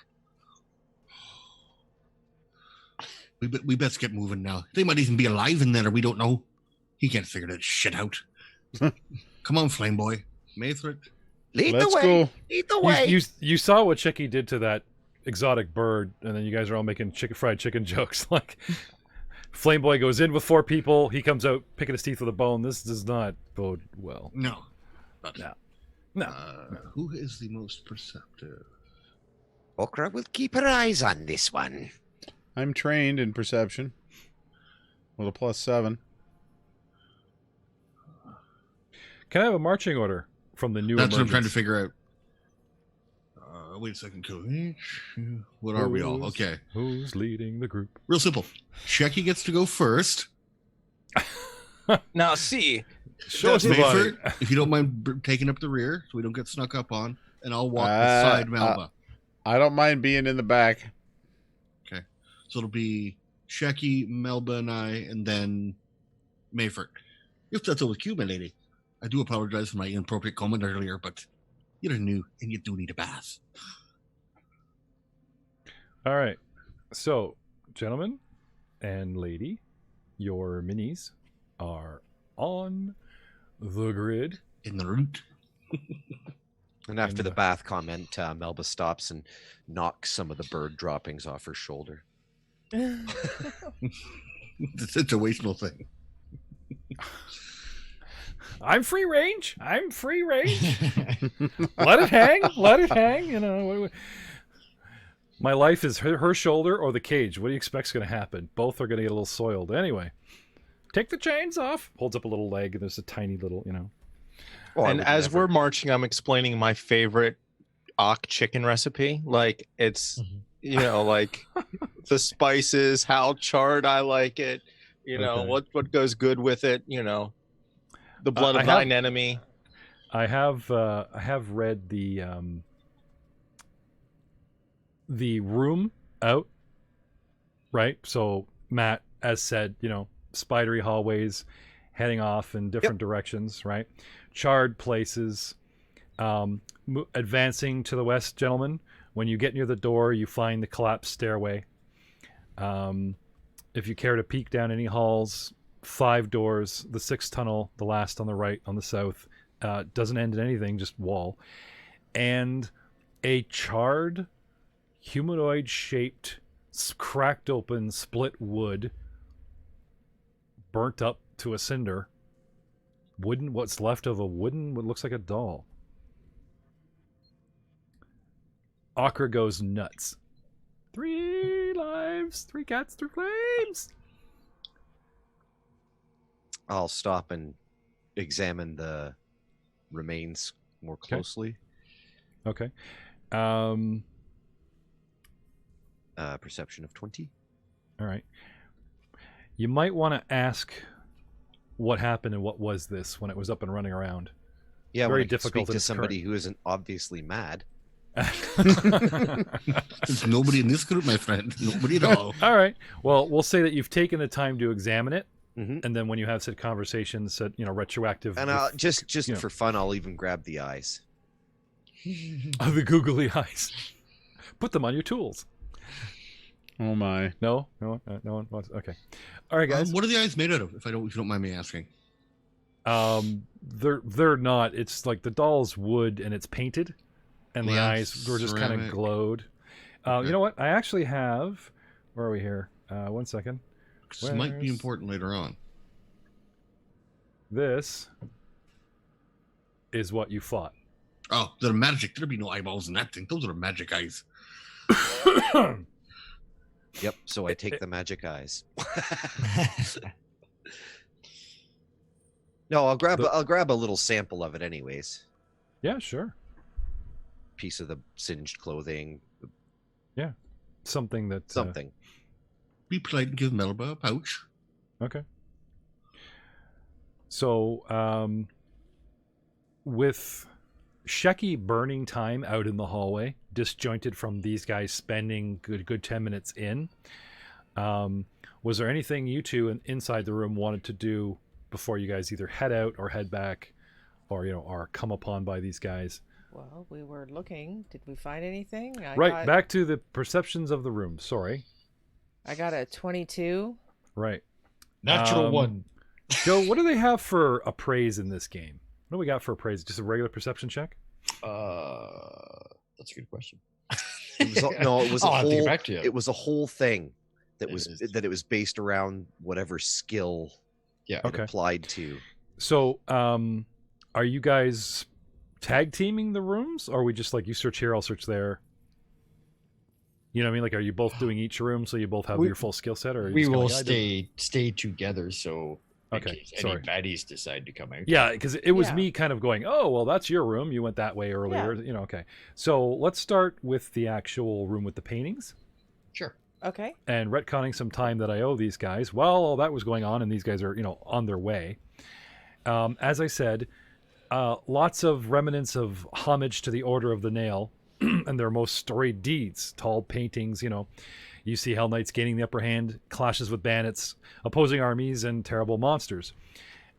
We best get moving now. They might even be alive in there. We don't know. He can't figure that shit out. Come on, Flameboy. Maythrit. Lead Let's the way. go. Lead the way. You saw what Shecky did to that exotic bird, and then you guys are all making fried chicken jokes. Like, Flameboy goes in with 4 people. He comes out picking his teeth with a bone. This does not bode well. No. No. Who is the most perceptive? Okra will keep her eyes on this one. I'm trained in perception with a +7. Can I have a marching order from the new That's what I'm trying to emergents? figure out. Wait a second, Coach. What are we all? Okay. Who's leading the group? Real simple. Shecky gets to go first. Now, see, Show us That's the Mayford, body. if you don't mind taking up the rear so we don't get snuck up on, and I'll walk beside Melba. I don't mind being in the back. Okay. So it'll be Shecky, Melba, and I, and then Mayford. If that's all with you, my lady. I do apologize for my inappropriate comment earlier, but you're new and you do need a bath. All right. So, gentlemen and lady, your minis are on the grid. In the route. And after the bath comment, Melba stops and knocks some of the bird droppings off her shoulder. It's a situational thing. I'm free range. I'm free range. Let it hang. Let it hang. You know, my life is her shoulder or the cage. What do you expect's going to happen? Both are going to get a little soiled. Anyway, take the chains off. Holds up a little leg, and there's a tiny little, you know. Oh, and as we're marching, I'm explaining my favorite Aux chicken recipe. Like it's, you know, like the spices, how charred I like it. You know, Okay. what goes good with it. You know, the blood I of have- thine enemy. I have read the room out, right? So Matt, as said, you know, spidery hallways heading off in different directions, right? Charred places. Advancing to the west, gentlemen. When you get near the door, you find the collapsed stairway. If you care to peek down any halls, 5 doors, the 6th tunnel, the last on the right, on the south, doesn't end in anything, just wall. And a charred, humanoid-shaped, cracked open, split wood, burnt up to a cinder. Wooden, what's left of a wooden, what looks like a doll. Akra goes nuts. 3 lives, 3 cats, 3 flames. I'll stop and examine the remains more closely. Okay. Perception of 20. All right. You might want to ask what happened and what was this when it was up and running around. Yeah, Very when I can difficult speak in to its somebody who isn't obviously mad. There's nobody in this group, my friend. Nobody at all. All right. Well, we'll say that you've taken the time to examine it, Mhm. and then when you have said conversations, said, you know, retroactive. And with- just you know. for fun, I'll even grab the eyes. of the googly eyes. Put them on your tools. Oh my. No one wants. Okay. All right, guys. What are the eyes made out of? If you don't mind me asking. They're not. It's like the doll's wood and it's painted, and the Glass, eyes were just kind of ceramic. glowed. Okay. You know what? I actually have. Where are we here? 1 second. This might be Where's- important later on. This is what you fought. Oh, they're magic. There'd be no eyeballs in that thing. Those are magic eyes. Yep. So I take the magic eyes. No, I'll grab a little sample of it anyways. Yeah, sure. Piece of the singed clothing, Something that. something. Be polite and give Melba a pouch. Okay. So, with Shecky burning time out in the hallway, disjointed from these guys spending good 10 minutes in, was there anything you two inside the room wanted to do before you guys either head out or head back, or are come upon by these guys? Well, we were looking. Did we find anything? Back to the perceptions of the room. Sorry. I got a 22. Right. Natural 1. Joe, what do they have for appraise in this game? What do we got for appraise? Just a regular perception check? That's a good question. It was it was a I'll have to get whole. back to you. It was a whole thing that It was is. that it was based around whatever skill Yeah. it Okay. applied to. So, are you guys tag teaming the rooms, or are we just like you search here, I'll search there? You know what I mean? Like, are you both doing each room so you both have We- your full skill set, or are you We just will going, "I did-" stay together, so in Okay, case sorry. any baddies decide to come out. Yeah, because it was Yeah. me kind of going, oh, well, that's your room. You went that way earlier. You know, okay. So let's start with the actual room with the paintings Sure. Okay. and retconning some time that I owe these guys while all that was going on, and these guys are, on their way. As I said, lots of remnants of homage to the Order of the Nail and their most storied deeds, tall paintings, You see Hell Knights gaining the upper hand, clashes with bandits, opposing armies, and terrible monsters.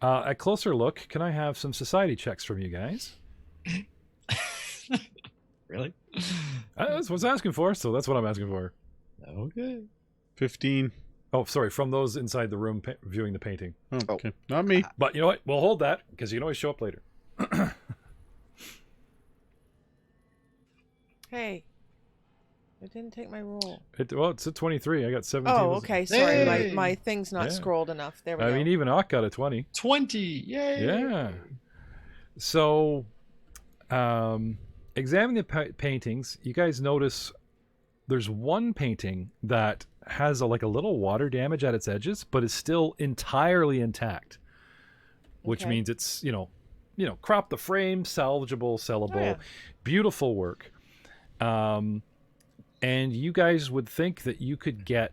A closer look, can I have some society checks from you guys? Really? That's what I was asking for, so that's what I'm asking for. Okay. 15. Oh, sorry, from those inside the room viewing the painting. Oh, okay. Not me. But you know what? We'll hold that, because you can always show up later. Hey. It didn't take my roll. It's a 23. I got 17. Oh, okay. Sorry. Hey! My thing's not Yeah. scrolled enough. There we go. I mean, even Ock got a 20. 20. Yay. Yeah. So, examining the paintings, you guys notice there's one painting that has a little water damage at its edges, but is still entirely intact, which Okay. means it's crop the frame, salvageable, sellable, Oh, yeah. beautiful work. And you guys would think that you could get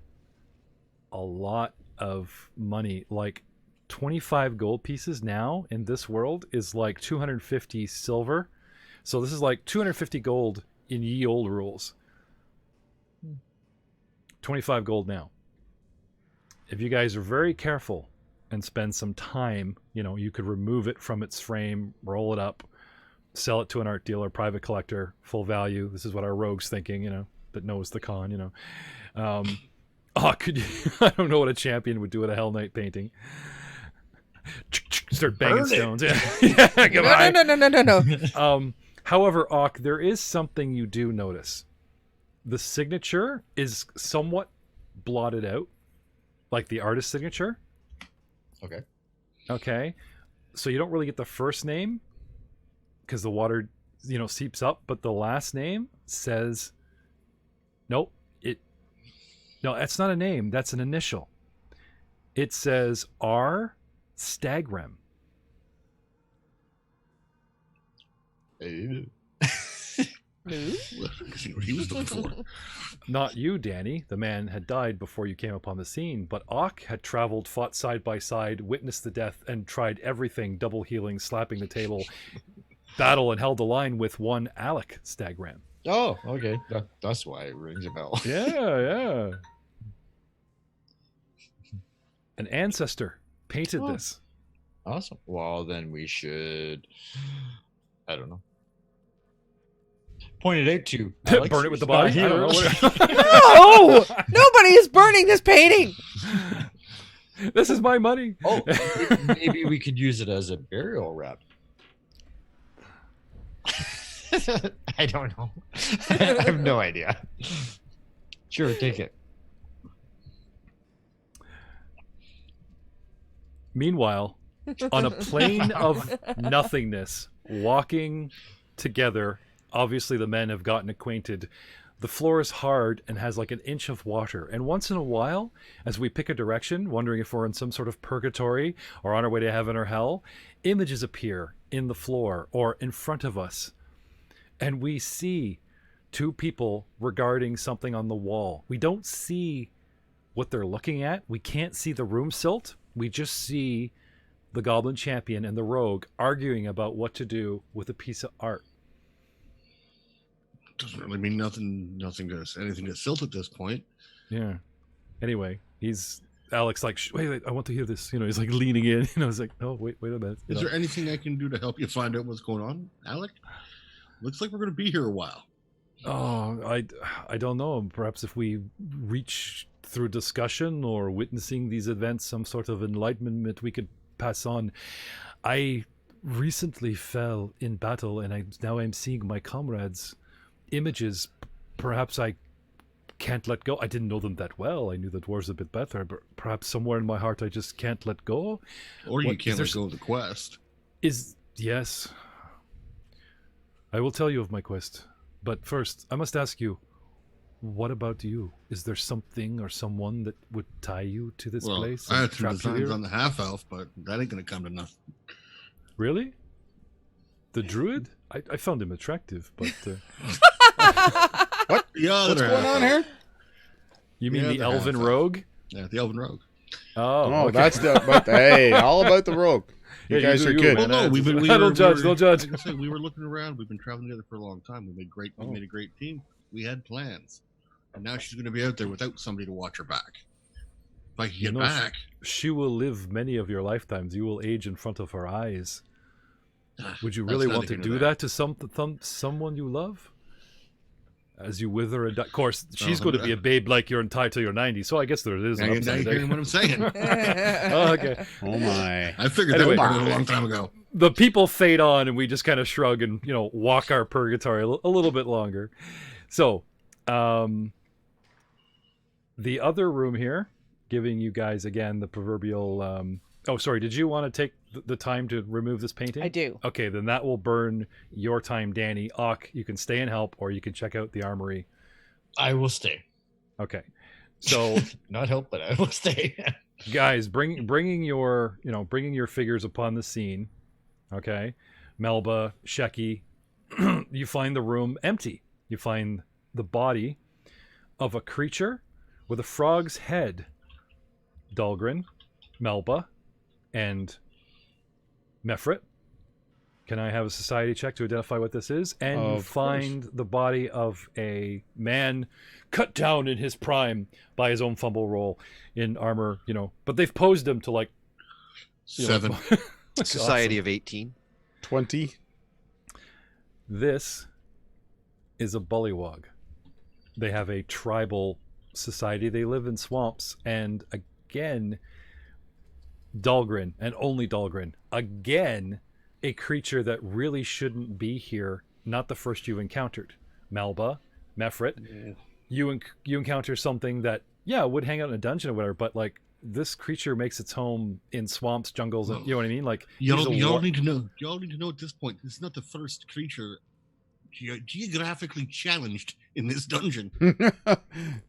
a lot of money, like 25 gold pieces now in this world is like 250 silver. So this is like 250 gold in ye old rules. 25 gold now. If you guys are very careful and spend some time, you could remove it from its frame, roll it up, sell it to an art dealer, private collector, full value. This is what our rogue's thinking, that knows the con, could you, I don't know what a champion would do with a Hell Knight painting. Start banging Burn it. stones. Yeah, goodbye. No. However, Ock, there is something you do notice. The signature is somewhat blotted out, like the artist's signature. Okay. Okay. So you don't really get the first name because the water, seeps up, but the last name says, no, that's not a name. That's an initial. It says R. Stagrem. I see what he was looking for. Not you, Danny. The man had died before you came upon the scene, but Ock had traveled, fought side by side, witnessed the death, and tried everything, double healing, slapping the table, battle, and held the line with one Alec Stagram. Oh, okay. That's why it rings a bell. Yeah. An ancestor painted this. Awesome. Well, then we should, I don't know, point it out to Alex, Burn it with the who's not body. I don't know. here. No! Nobody is burning this painting! This is my money. Oh, maybe we could use it as a burial wrap. I don't know. I have no idea. Sure, take it. Meanwhile, on a plane of nothingness, walking together, obviously the men have gotten acquainted. The floor is hard and has like an inch of water. And once in a while, as we pick a direction, wondering if we're in some sort of purgatory or on our way to heaven or hell, images appear in the floor or in front of us. And we see two people regarding something on the wall. We don't see what they're looking at. We can't see the room silt. We just see the Goblin Champion and the Rogue arguing about what to do with a piece of art. Doesn't really mean anything to silt at this point. Yeah. Anyway, Alex like, wait, I want to hear this. He's like leaning in. He's like, oh, wait a minute. Is there anything I can do to help you find out what's going on, Alec? Looks like we're going to be here a while. Oh, I don't know. Perhaps if we reach through discussion or witnessing these events some sort of enlightenment we could pass on. I recently fell in battle, and now I'm seeing my comrades' images. Perhaps I can't let go. I didn't know them that well. I knew the dwarves a bit better, but perhaps somewhere in my heart I just can't let go. Or you can't let go of the quest. Yes. I will tell you of my quest. But first, I must ask you, what about you? Is there something or someone that would tie you to this place? I and had some trap you designs here? on the half elf, but that ain't gonna come to nothing. Really? The druid? I found him attractive, but What? What's going on here? you mean Yeah, the the elven half-elf. rogue? Yeah, the elven rogue. Oh, Oh, okay. that's but hey, all about the rogue. You Yeah, guys do are you, good. man. Well, no, we've been. We Don't judge. Don't judge. Like I said, we were looking around. We've been traveling together for a long time. We made a great team. We had plans, and now she's going to be out there without somebody to watch her back. If I can get back, she will live many of your lifetimes. You will age in front of her eyes. Would you That's really neither want to here do nor that to someone you love? As you wither and die. Of course, she's going to be a babe like you're until you're 90, so I guess there is an Now upside you're hearing there. what I'm saying. Oh, okay. Oh my. I figured Anyway. that was a long time ago. The people fade on, and we just kind of shrug and walk our purgatory a little bit longer. So, the other room here, giving you guys again the proverbial. Oh, sorry. Did you want to take the time to remove this painting? I do. Okay, then that will burn your time, Danny. Ock, you can stay and help, or you can check out the armory. I will stay. Okay, so Not help, but I will stay. guys, bringing your figures upon the scene. Okay, Melba, Shecky, you find the room empty. You find the body of a creature with a frog's head. Dahlgren, Melba, and Mefrit. Can I have a society check to identify what this is? And you Of find the body of a man cut down in his prime by his own fumble roll in armor, but they've posed him to like 7. Society of 18. 20. This is a bullywog. They have a tribal society. They live in swamps. And again, Dahlgren, and only Dahlgren, again, a creature that really shouldn't be here. Not the first you encountered. Melba, Mefrit, you encounter something that, would hang out in a dungeon or whatever, but like this creature makes its home in swamps, jungles, and you know what I mean? Like Y'all need to know. Y'all need to know at this point. This is not the first creature geographically challenged in this dungeon.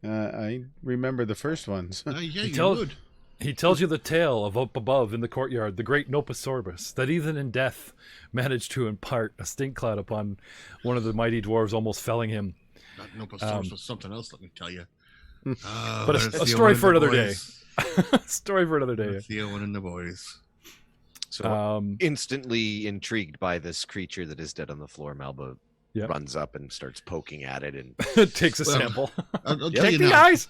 I remember the first ones. Yeah, you tells- would. He tells you the tale of up above in the courtyard, the great Noposaurus, that even in death managed to impart a stink cloud upon one of the mighty dwarves, almost felling him. Not Noposaurus was something else, let me tell you. But a story for another day. Story for another day. Theo and the boys. So instantly intrigued by this creature that is dead on the floor, Melba runs up and starts poking at it and takes a sample. I'll tell Take you the now. eyes.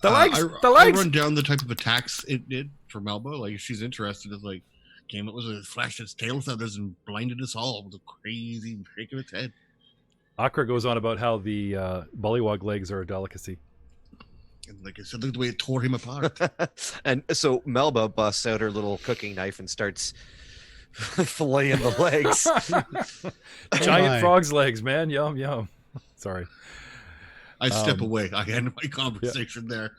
The legs. The I legs. run down the type of attacks it did for Melba. Like, if she's interested, it's like, came up with it, flashed its tail feathers and blinded us all with a crazy shake of its head. Akra goes on about how the bullywog legs are a delicacy. And like I said, look at the way it tore him apart. and so Melba busts out her little cooking knife and starts filleting the legs. Giant frog's legs, man. Yum, yum. Sorry. I step away. I end my conversation there.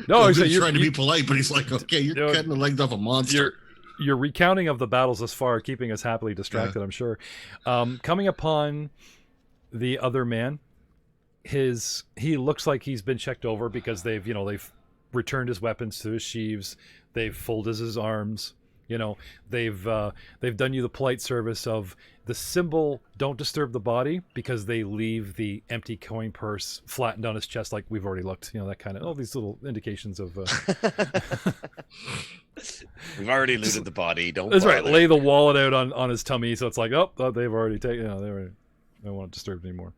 No, he's you're trying to be polite, but he's like, okay, you're cutting the legs off a monster. Your recounting of the battles thus far are keeping us happily distracted, I'm sure. Coming upon the other man, he looks like he's been checked over because they've returned his weapons to his sheaths, they've folded his arms, they've done you the polite service of the symbol "don't disturb the body" because they leave the empty coin purse flattened on his chest like we've already looked, that kind of all these little indications of We've already looted the body. Don't that's bother. right, lay the wallet out on his tummy, so it's like they've already taken, they don't want it disturbed anymore.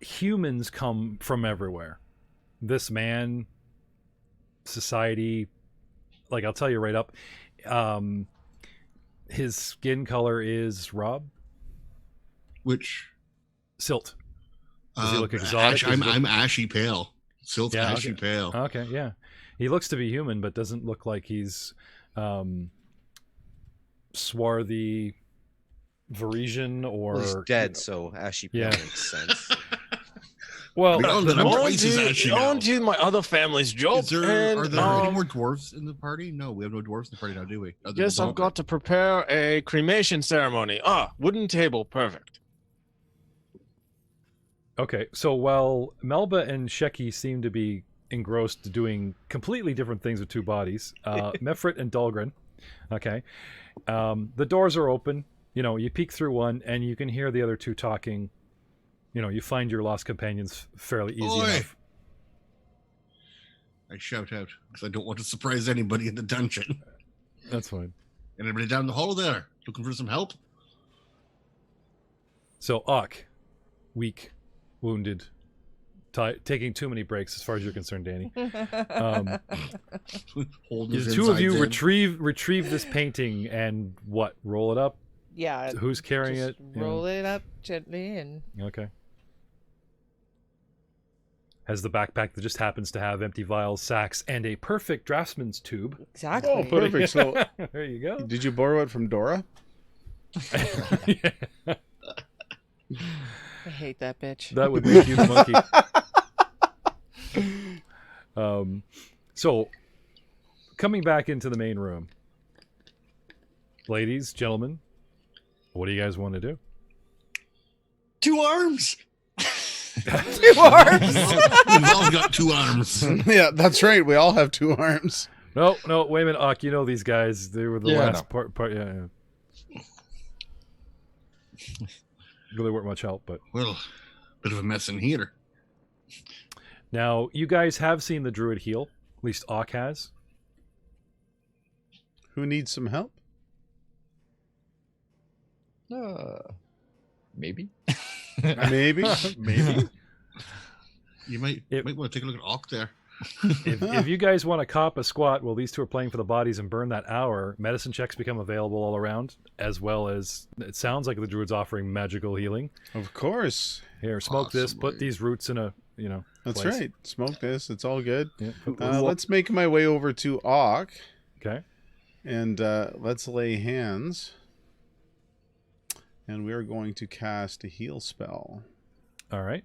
Humans come from everywhere. This man, society, like I'll tell you right up, his skin color is Rob. Which Silt. Does he look exotic? I'm ashy pale. Silt's ashy okay. pale. Okay, yeah. He looks to be human, but doesn't look like he's swarthy Varisian or... Well, he's dead, so ashy pale makes sense. Well, on to my other family's job. Are there any more dwarves in the party? No, we have no dwarves in the party now, do we? Yes, I've got to prepare a cremation ceremony. Wooden table, perfect. Okay, so while Melba and Sheki seem to be engrossed doing completely different things with two bodies, Mefrit and Dahlgren, okay, the doors are open. You know, you peek through one and you can hear the other two talking. You know, you find your lost companions fairly easy enough. I shout out because I don't want to surprise anybody in the dungeon. That's fine. Anybody down the hall there looking for some help? So, Ak, weak, wounded, taking too many breaks as far as you're concerned, Danny. The two of you retrieve this painting and what? Roll it up? Yeah. Who's carrying it? Roll it up gently and... Okay. Has the backpack that just happens to have empty vials, sacks, and a perfect draftsman's tube. Exactly. Oh, perfect. So, there you go. Did you borrow it from Dora? Yeah. I hate that bitch. That would make you the monkey. So, coming back into the main room. Ladies, gentlemen, what do you guys want to do? 2 arms! 2 arms! We've all got 2 arms. Yeah, that's right. We all have 2 arms. No, wait a minute, Ak, you know these guys. They were the last part. Yeah. Really weren't much help, but... Well, bit of a mess in here. Now, you guys have seen the druid heal. At least Ak has. Who needs some help? Maybe. Maybe. Maybe. You might want to take a look at Ock there. If you guys want to cop a squat while these two are playing for the bodies and burn that hour, medicine checks become available all around, as well as it sounds like the druid's offering magical healing. Of course. Here, smoke this. Put these roots in a That's place. right. Smoke this. It's all good. Yeah. Let's make my way over to Ock. Okay. And let's lay hands. And we are going to cast a heal spell. All right.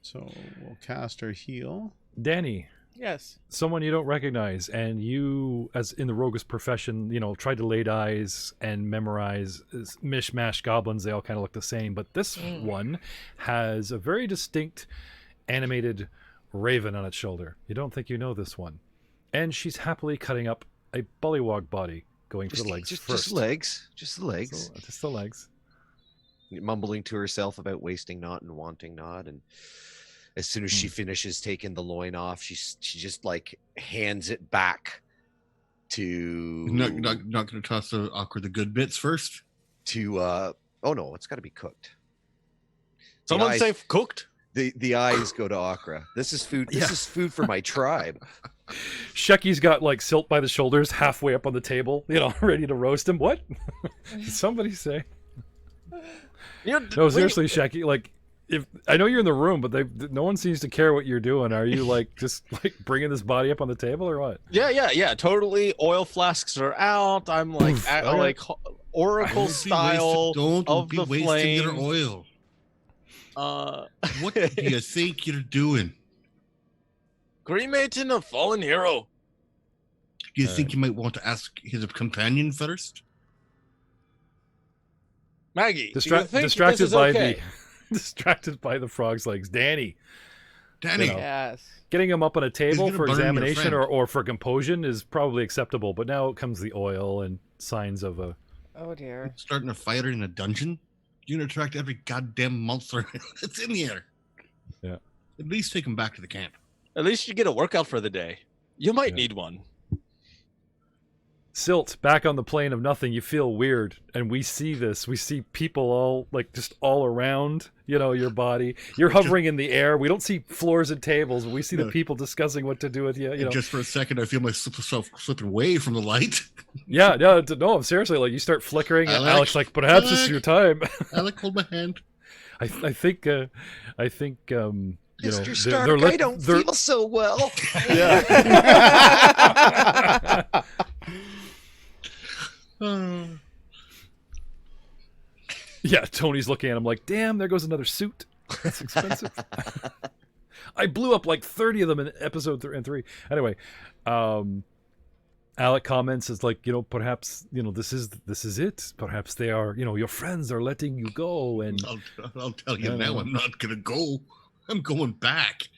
So we'll cast our heal. Danny. Yes. Someone you don't recognize, and you, as in the roguish profession, tried to lay eyes and memorize mishmash goblins. They all kind of look the same, but this one has a very distinct animated raven on its shoulder. You don't think you know this one. And she's happily cutting up a bullywog body, going for the legs first. Just legs. Just the legs. Just the legs. Mumbling to herself about wasting not and wanting not, and as soon as she finishes taking the loin off, she just like hands it back to. Not going to toss the awkward the good bits first. To oh no, it's got to be cooked. Someone say cooked. The eyes go to Akra. This is food. This is food for my tribe. Sheki's got like silt by the shoulders, halfway up on the table, ready to roast him. What? Did somebody say? No, seriously, Sheki. Like, if I know you're in the room, but no one seems to care what you're doing. Are you like just like bringing this body up on the table or what? Yeah. Totally. Oil flasks are out. I'm like like oracle style Don't be the wasting flame. your oil. What do you think you're doing? Cremating a fallen hero. Do you think you might want to ask his companion first? Maggie, distracted by the frog's legs. Danny. Yes. Getting him up on a table for burn your examination friend. or for composition is probably acceptable, but now comes the oil and signs of a... Oh, dear. Starting a fire in a dungeon? You're going to attract every goddamn monster that's in here. Yeah. At least take him back to the camp. At least you get a workout for the day. You might need one. Silt, back on the plane of nothing, you feel weird, and we see this. We see people all, like, just all around, your body. You're hovering in the air. We don't see floors and tables, but we see the people discussing what to do with you. Just for a second, I feel myself slipping away from the light. Yeah, no, seriously, like, you start flickering, and Alex, like, perhaps this is your time. Alec, hold my hand. I think, Mr. Stark, they're I don't feel so well. Yeah. Yeah, Tony's looking at him like, damn, there goes another suit. That's expensive. I blew up like 30 of them in episode 3. Anyway, Alec comments is like, perhaps, this is it. Perhaps they are, your friends are letting you go. And I'll tell you now, I'm not going to go. I'm going back.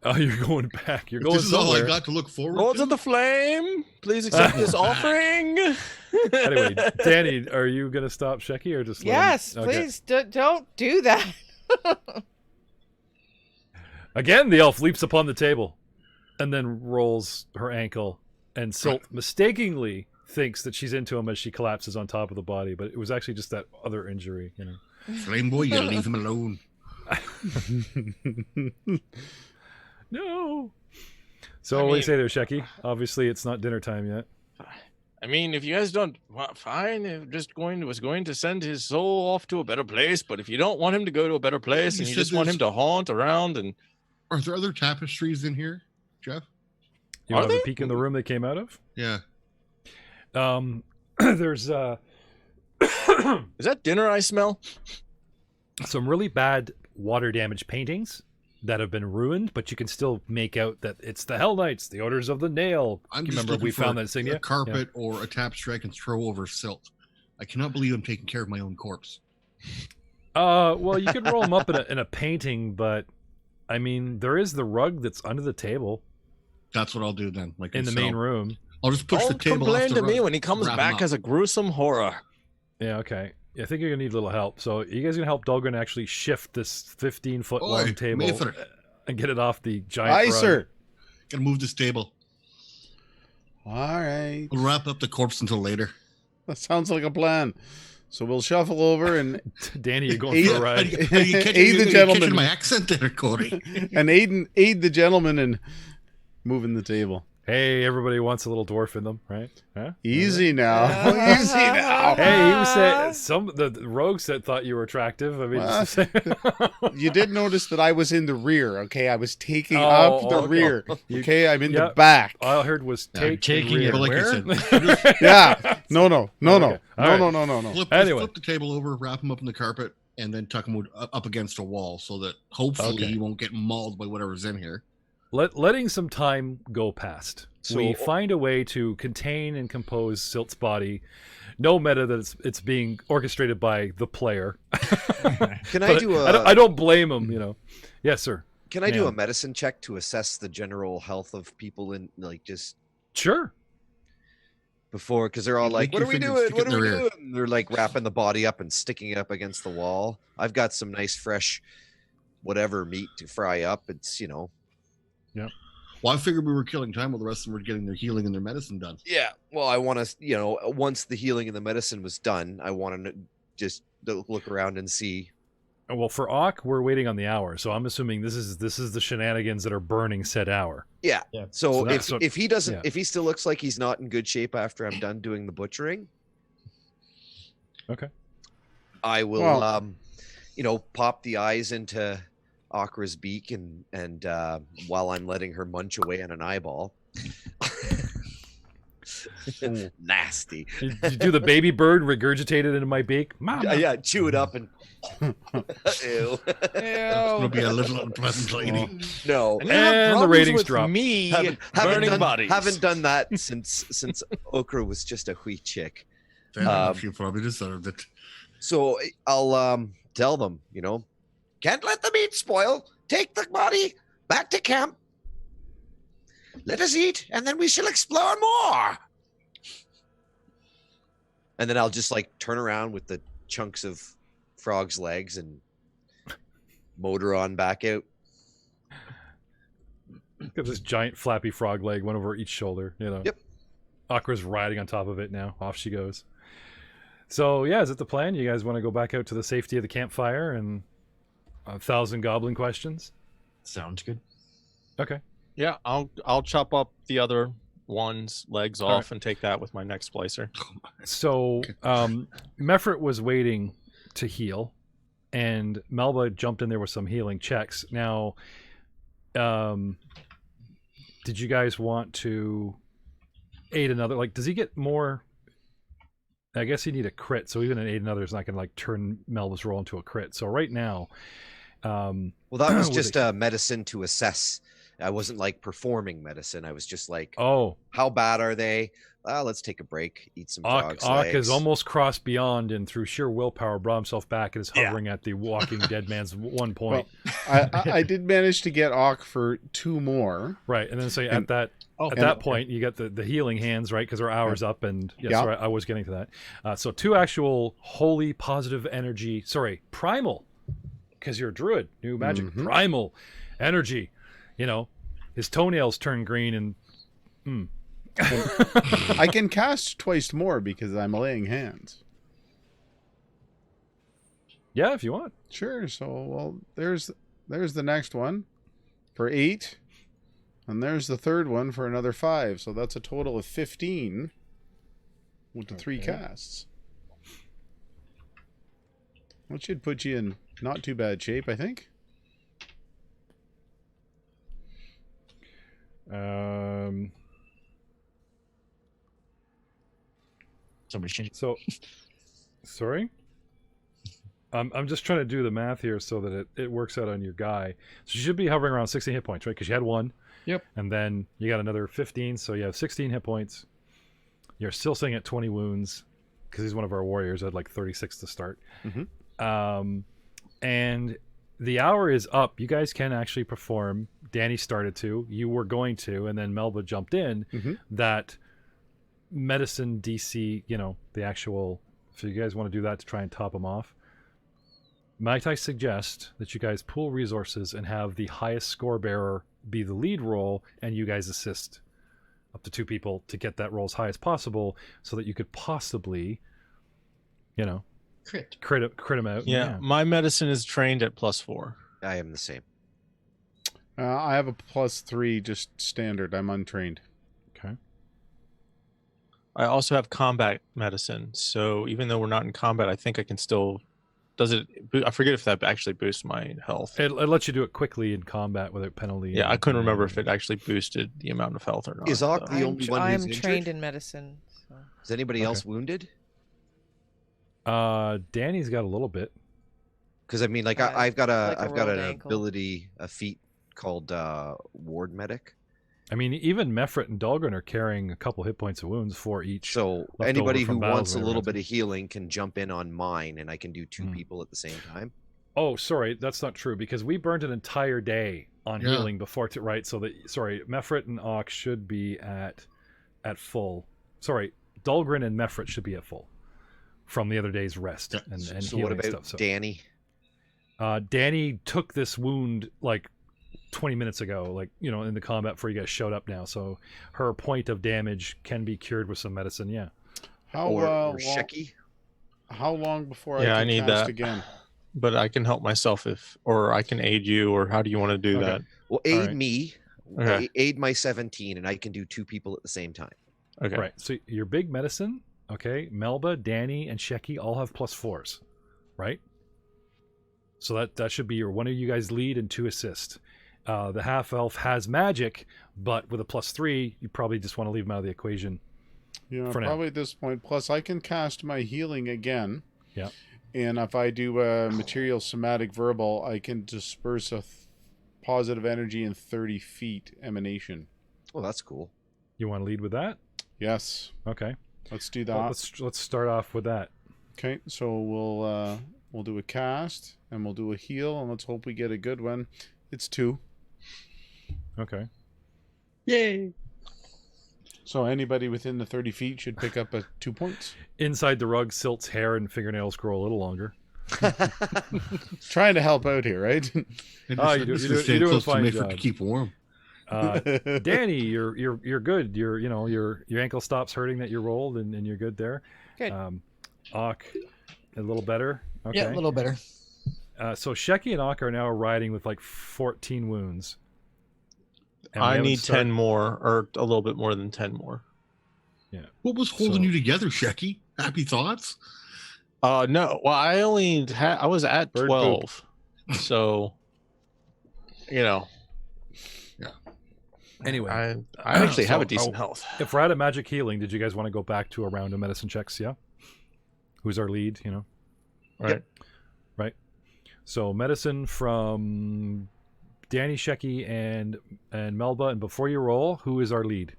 Oh, you're going back. You're If going this is all somewhere. I got to look forward Lords to. of the Flame, please accept this offering. Anyway, Danny, are you going to stop Shecky or just let him- Yes, Okay. please don't do that. Again, the elf leaps upon the table and then rolls her ankle. And Silt mistakenly thinks that she's into him as she collapses on top of the body, but it was actually just that other injury, Flame boy, you leave him alone. No. So what do you say there, Shecky? Obviously, it's not dinner time yet. I mean, if you guys don't, fine. Was going to send his soul off to a better place. But if you don't want him to go to a better place, You and you said just want him to haunt around, and Are there other tapestries in here, Jeff? You Are want to they? peek in the room they came out of? Yeah. There's is that dinner I smell? some really bad water damage paintings that have been ruined, but you can still make out that it's the Hell Knights, the Orders of the Nail. I'm You just remember looking we for found that insignia? a carpet or a tapestry I can throw over Silt. I cannot believe I'm taking care of my own corpse. Well, you could roll them up in a painting, but I mean, there is the rug that's under the table That's what I'll do then. Like in the main room. I'll just push the Don't table complain off the to me rug, when he comes wrap him back up. as a gruesome horror. Yeah, okay. I think you're gonna need a little help. So you guys gonna help Dahlgren actually shift this 15-foot long Oi, table Mayfair. and get it off the giant Aye, rug. sir. Gotta move this table. All right. We'll wrap up the corpse until later. That sounds like a plan. So we'll shuffle over and Danny, you're going for a How ride. you Aid the gentleman. catching my accent there, Corey. and aid the gentleman in moving the table. Hey, everybody wants a little dwarf in them, right? Huh? Easy now. Easy now. Hey, he was saying the rogues that thought you were attractive. I mean, it's the same. You did notice that I was in the rear, okay? I was taking Oh, up the okay. rear. Okay, I'm in the Yep. back. All I heard was Yeah, take taking the rear. it But like Where? I said, Yeah. No. Okay. All right. No. flip, Anyway. flip the table over, wrap him up in the carpet, and then tuck him up against a wall so that hopefully Okay. he won't get mauled by whatever's in here. Letting some time go past. So- We find a way to contain and compose Silt's body. No meta that it's being orchestrated by the player. Can I But do I don't blame him. Yes, sir. Can I do Yeah. a medicine check to assess the general health of people in like just Sure. before? Because they're all like, Lick "What your are we fingers, doing? stick What it are in we their ear." doing?" They're like wrapping the body up and sticking it up against the wall. I've got some nice fresh, whatever meat to fry up. It's Well, I figured we were killing time while the rest of them were getting their healing and their medicine done. yeah. Well, I want to once the healing and the medicine was done, I want to just look around and see. Well, for Auk, we're waiting on the hour, so I'm assuming this is the shenanigans that are burning said hour. Yeah. Yeah. So, So that's what- if he doesn't, yeah. if he still looks like he's not in good shape after I'm done doing the butchering, Okay. I will, Well- pop the eyes into Akra's beak and while I'm letting her munch away on an eyeball. Nasty. You do the baby bird regurgitated into my beak. Mama. Yeah, chew it up and. Ew. It'll be a little unpleasant lady. No. And you have And the problems ratings with drop. me Haven't burning done, bodies. haven't done that since Okra was just a wee chick. Fair enough, you probably deserved it. So I'll tell them, can't let the meat spoil. Take the body back to camp. Let us eat, and then we shall explore more. And then I'll just turn around with the chunks of frog's legs and motor on back out. Got this giant flappy frog leg, one over each shoulder. Yep. Akra's riding on top of it now. Off she goes. So yeah, is it the plan? You guys want to go back out to the safety of the campfire and 1,000 goblin questions? Sounds good. Okay. Yeah, I'll chop up the other one's legs All off and take that with my next placer. So Mefrit was waiting to heal, and Melba jumped in there with some healing checks. Now, did you guys want to aid another? Does he get more? I guess you need a crit, so even an aid another is not going to turn Melba's roll into a crit. So right now, Well, that was With just a medicine to assess I wasn't like performing medicine. I was just like, Oh, how bad are they? Let's take a break, eat some frog's Ock legs. has almost crossed beyond and through sheer willpower brought himself back and is Yeah. hovering at the Walking Dead man's one point. Well, I did manage to get Ock for 2 more. Right, and then so And- at that point you got the healing hands, right? Because our hour's up, and sorry, I was getting to that. So 2 actual holy positive energy. Sorry, primal, because you're a druid, new magic, primal energy. You know, his toenails turn green and. I can cast twice more because I'm laying hands. Yeah, if you want. Sure. So, well, there's the next one for 8, and there's the third one for another 5. So that's a total of 15 with the 3 casts. That should put you in not too bad shape, I think. Somebody should. So, sorry. I'm just trying to do the math here so that it works out on your guy. So you should be hovering around 16 hit points, right? Because you had 1. Yep. And then you got another 15, so you have 16 hit points. You're still sitting at 20 wounds because he's one of our warriors. I had like 36 to start. And the hour is up. You guys can actually perform. Danny started to. You were going to, and then Melba jumped in. That medicine DC, you know, the actual. If you guys want to do that to try and top him off, might I suggest that you guys pool resources and have the highest score bearer be the lead role, and you guys assist up to 2 people to get that roll as high as possible, so that you could possibly, you know, crit him out. Yeah, my medicine is trained at +4. I am the same. I have a +3, just standard. I'm untrained. Okay. I also have combat medicine, so even though we're not in combat, I think I can still. Does it? I forget if that actually boosts my health. It lets you do it quickly in combat without penalty. Yeah, I couldn't remember if it actually boosted the amount of health or not. Is Ock the only one who's I'm injured? trained in medicine. So. Is anybody else wounded? Danny's got a little bit. Because I mean, like I've got like a an ankle. ability, a feat called Ward Medic. I mean, even Mefrit and Dahlgren are carrying a couple hit points of wounds for each. So left anybody over from who battles wants a we little ran bit of healing can jump in on mine, and I can do 2 people at the same time. Oh, sorry, that's not true, because we burned an entire day on Yeah. healing before, right? So that Mefrit and Ock should be at full. Sorry, Dahlgren and Mefrit should be at full from the other day's rest Yeah. and So healing what about stuff. So Danny? Danny took this wound like 20 minutes ago, like, you know, in the combat before you guys showed up now. So her point of damage can be cured with some medicine. Yeah. How Or Shecky? How long before Yeah, I I can need cast that. again? But I can help myself or I can aid you, or how do you want to do Okay. that? Well, aid right. me. Okay. Aid my 17, and I can do 2 people at the same time. Okay. Right. So your big medicine, okay, Melba, Danny, and Shecky all have +4s, right? So that should be your one of you guys lead and 2 assist. The half elf has magic, but with a +3, you probably just want to leave him out of the equation. Yeah, For now. probably at this point. Plus, I can cast my healing again. Yeah. And if I do a material, somatic, verbal, I can disperse a positive energy in 30 feet emanation. Oh, that's cool. You want to lead with that? Yes. Okay. Let's do that. Well, let's start off with that. Okay, so we'll do a cast and we'll do a heal, and let's hope we get a good one. It's 2. Okay. Yay! So anybody within the 30 feet should pick up 2 points. Inside the rug, Silt's hair and fingernails grow a little longer. Trying to help out here, right? Oh, you do- Just you do- stay you're doing a close to fine Mayford job. to keep warm. Danny, you're good. Your ankle stops hurting that you rolled, and you're good there. Good. Ock, a little better. Okay. Yeah, a little better. So Shecky and Ock are now riding with like 14 wounds. And we I haven't need started- 10 more, or a little bit more than 10 more. What was holding So- you together, Shecky? Happy thoughts? No. Well, I only I was at Bird 12, so you know. Anyway, I actually have So, a decent health. if we're out of magic healing, did you guys want to go back to a round of medicine checks? Yeah. Who's our lead? You know. Right. Right. So medicine from Danny, Shecky, and Melba. And before you roll, who is our lead?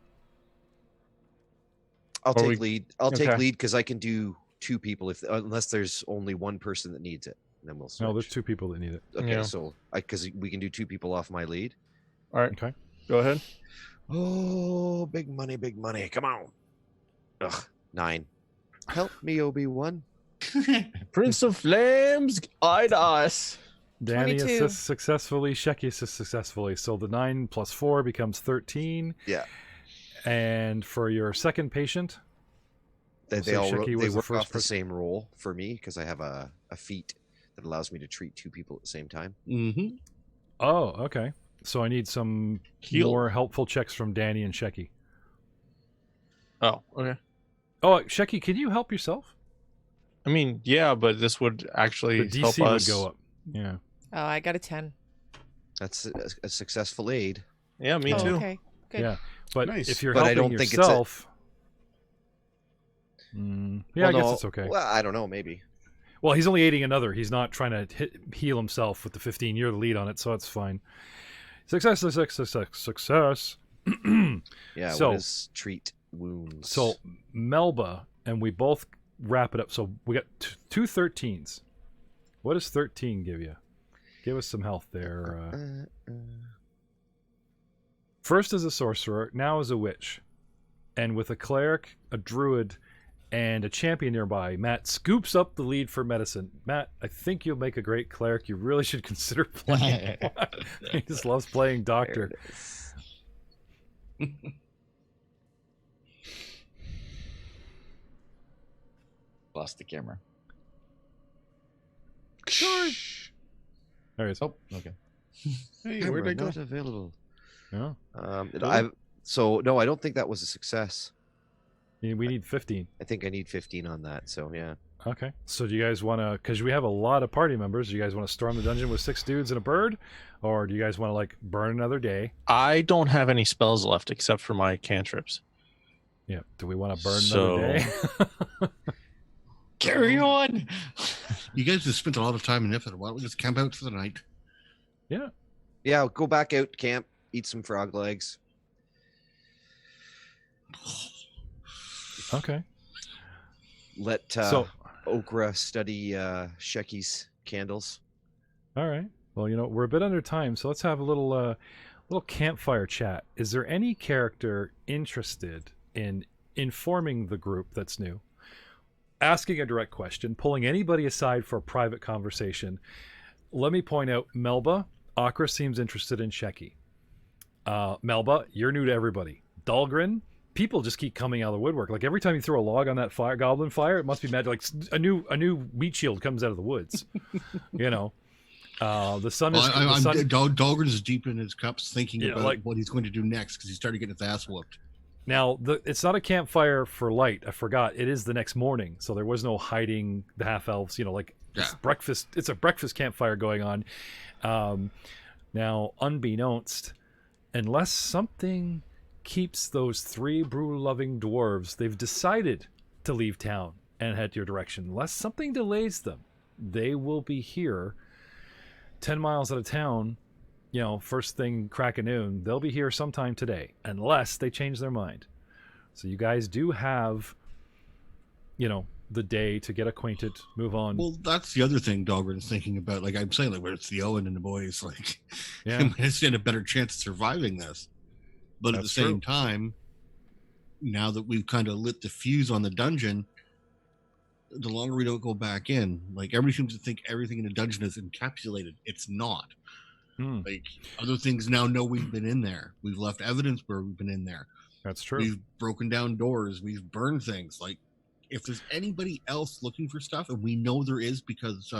I'll Or take lead. I'll take okay. lead because I can do 2 people unless there's only one person that needs it. And then we'll switch. No, there's 2 people that need it. Okay, Yeah. so because we can do 2 people off my lead. All right. Okay. Go ahead. Oh, big money, big money. Come on. Ugh, 9. Help me, Obi-Wan. Prince of Flames, guide us. Danny 22. assists successfully. Shecky assists successfully. So the 9 plus 4 becomes 13. Yeah. And for your second patient, They So all Shecky they was the work first off the person. same roll for me because I have a feat that allows me to treat 2 people at the same time. Mm-hmm. oh, okay. So I need some Heal. more helpful checks from Danny and Shecky. Oh, okay. Oh, Shecky, can you help yourself? I mean, yeah, but this would The actually help DC would us. go up. Yeah. Oh, I got a 10. That's a successful aid. Yeah, me Oh, too. okay. Good. Yeah. But Nice. if you're But I helping don't think it's a- yourself, yeah, Well, I guess no, it's okay. Well, I don't know. Maybe. Well, he's only aiding another. He's not trying to heal himself with the 15. You're the lead on it, so it's fine. Success. Yeah. So- what is treat wounds? So Melba and we both wrap it up. So we got 2 13s. What does 13 give you? Give us some health there. First as a sorcerer, now as a witch. And with a cleric, a druid, and a champion nearby, Matt scoops up the lead for medicine. Matt, I think you'll make a great cleric. You really should consider playing. He just loves playing There doctor. it is. Lost the camera. George. There he is. Oh, okay. Hey, Camera where'd I go? not available. Yeah. So no, I don't think that was a success. We need 15. I think I need 15 on that. So yeah. Okay. So do you guys want to, because we have a lot of party members, do you guys want to storm the dungeon with 6 dudes and a bird? Or do you guys want to, like, burn another day? I don't have any spells left except for my cantrips. Yeah. Do we want to burn So- another day? Carry on. You guys have spent a lot of time in Ifrit. Why don't we just camp out for the night? Yeah. Go back out camp, eat some frog legs. Okay. Let So, Okra study Shecky's candles. all right. Well, we're a bit under time, so let's have a little campfire chat. Is there any character interested in informing the group that's new, asking a direct question, pulling anybody aside for a private conversation? Let me point out, Melba, Okra seems interested in Shecky. Melba, you're new to everybody. Dahlgren, people just keep coming out of the woodwork. Like every time you throw a log on that fire, goblin fire, it must be magic. Like a new wheat shield comes out of the woods. The sun is. Dahlgren is deep in his cups thinking Yeah, about like- what he's going to do next because he started getting his ass whooped. Now, it's not a campfire for light. I forgot. It is the next morning, so there was no hiding the half elves. It's breakfast. It's a breakfast campfire going on. Now, unbeknownst, unless something keeps those 3 brew-loving dwarves, they've decided to leave town and head your direction. Unless something delays them, they will be here 10 miles out of town. First thing crack of noon, they'll be here sometime today, unless they change their mind. So you guys do have, the day to get acquainted, move on. Well, that's the other thing Dahlgren's thinking about. Like I'm saying, like where it's the Owen and the boys, like Yeah. he might stand a better chance of surviving this. But at the That's same true. time, now that we've kind of lit the fuse on the dungeon, the longer we don't go back in, like everybody seems to think everything in the dungeon is encapsulated. It's not. Like other things now know we've been in there. We've left evidence where we've been in there. That's true. We've broken down doors. We've burned things. Like if there's anybody else looking for stuff, and we know there is because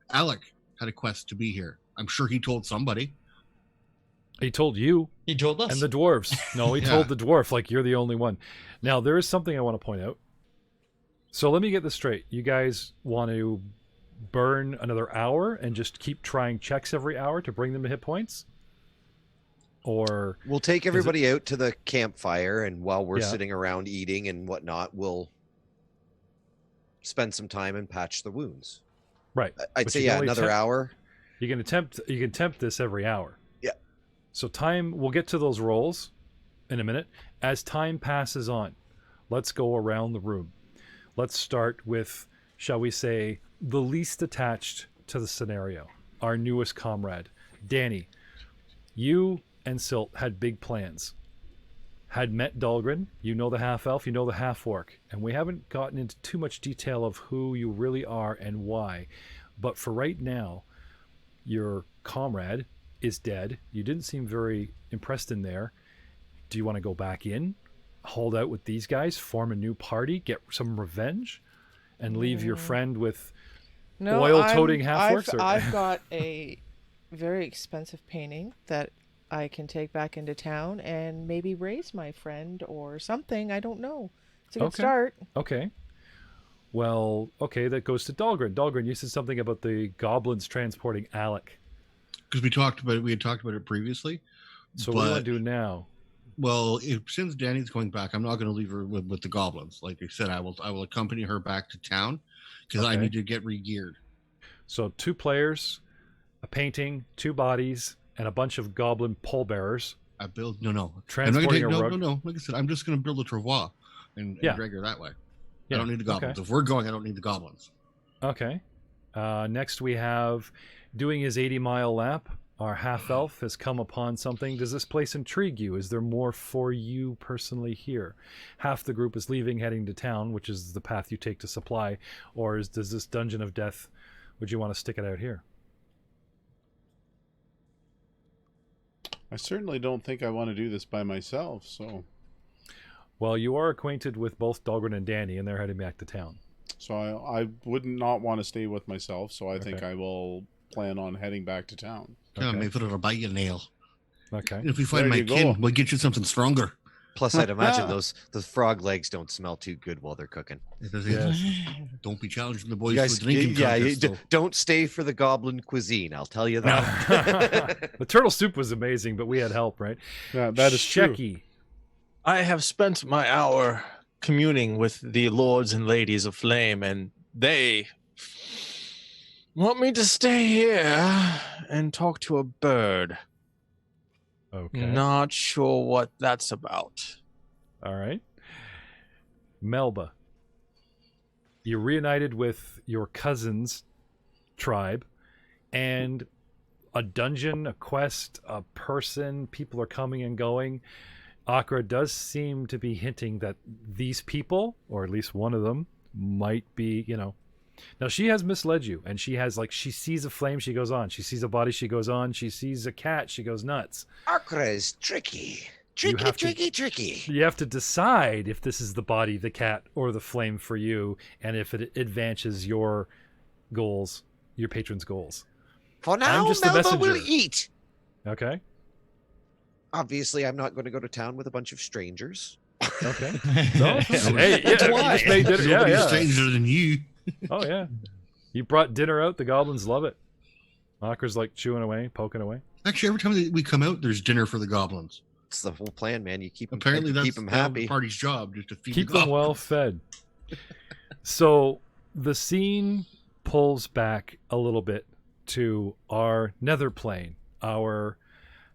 Alec had a quest to be here. I'm sure he told somebody. He told you He told us. and the dwarves. No, he Yeah. told the dwarf, like, you're the only one. Now, there is something I want to point out. So let me get this straight. You guys want to burn another hour and just keep trying checks every hour to bring them to hit points? Or We'll take everybody out to the campfire, and while we're Yeah. sitting around eating and whatnot, we'll spend some time and patch the wounds. right. I'd But say you can yeah, only another temp- hour. You can tempt this every hour. Yeah. So we'll get to those rolls in a minute. As time passes on, let's go around the room. Let's start with, shall we say, the least attached to the scenario, our newest comrade, Danny. You and Silt had big plans. Had met Dahlgren, you know the half-elf, you know the half-orc, and we haven't gotten into too much detail of who you really are and why. But for right now, your comrade is dead. You didn't seem very impressed in there. Do you want to go back in, hold out with these guys, form a new party, get some revenge, and leave your friend with oil-toting half-orcs? I've got a very expensive painting that I can take back into town and maybe raise my friend or something. I don't know. It's a good start. Okay. Well, okay, that goes to Dahlgren. Dahlgren, you said something about the goblins transporting Alec. Because we had talked about it previously. So what do you want to do now? Well, since Danny's going back, I'm not going to leave her with the goblins. Like I said, I will accompany her back to town because I need to get re-geared. So 2 players, a painting, 2 bodies, and a bunch of goblin pallbearers. Transporting a rug. No. Like I said, I'm just going to build a travois and drag her that way. I don't need the goblins. If we're going, I don't need the goblins. Okay. Next we have, doing his 80-mile lap, our half-elf has come upon something. Does this place intrigue you? Is there more for you personally here? Half the group is leaving, heading to town, which is the path you take to supply. Or does this dungeon of death, would you want to stick it out here? I certainly don't think I want to do this by myself, so... Well, you are acquainted with both Dahlgren and Danny, and they're heading back to town. So I would not want to stay with myself, so I think I will plan on heading back to town. Come on, maybe it'll bite your nail. Okay. And if we find my kin, we'll get you something stronger. Plus, I'd imagine those frog legs don't smell too good while they're cooking. Don't be challenging the boys for drinking contest. Don't stay for the goblin cuisine, I'll tell you that. The turtle soup was amazing, but we had help, right? Yeah, that is true. I have spent my hour communing with the lords and ladies of flame, and they want me to stay here and talk to a bird. Okay. Not sure what that's about. All right. Melba, you're reunited with your cousin's tribe, and a dungeon, a quest, a person, people are coming and going. Akra does seem to be hinting that these people, or at least one of them, might be, Now, she has misled you, and she sees a flame, she goes on. She sees a body, she goes on. She sees a cat, she goes nuts. Akra is tricky. Tricky. You have to decide if this is the body, the cat, or the flame for you, and if it advances your goals, your patron's goals. For now, I'm just Melba will eat. Okay. Obviously, I'm not going to go to town with a bunch of strangers. Okay. Hey, why? You just made dinner. Nobody's stranger than you. Oh, yeah. You brought dinner out. The goblins love it. Akra's like chewing away, poking away. Actually, every time we come out, there's dinner for the goblins. It's the whole plan, man. You keep them, keep them happy. The party's job, just to feed keep the them well fed. So the scene pulls back a little bit to our nether plane, our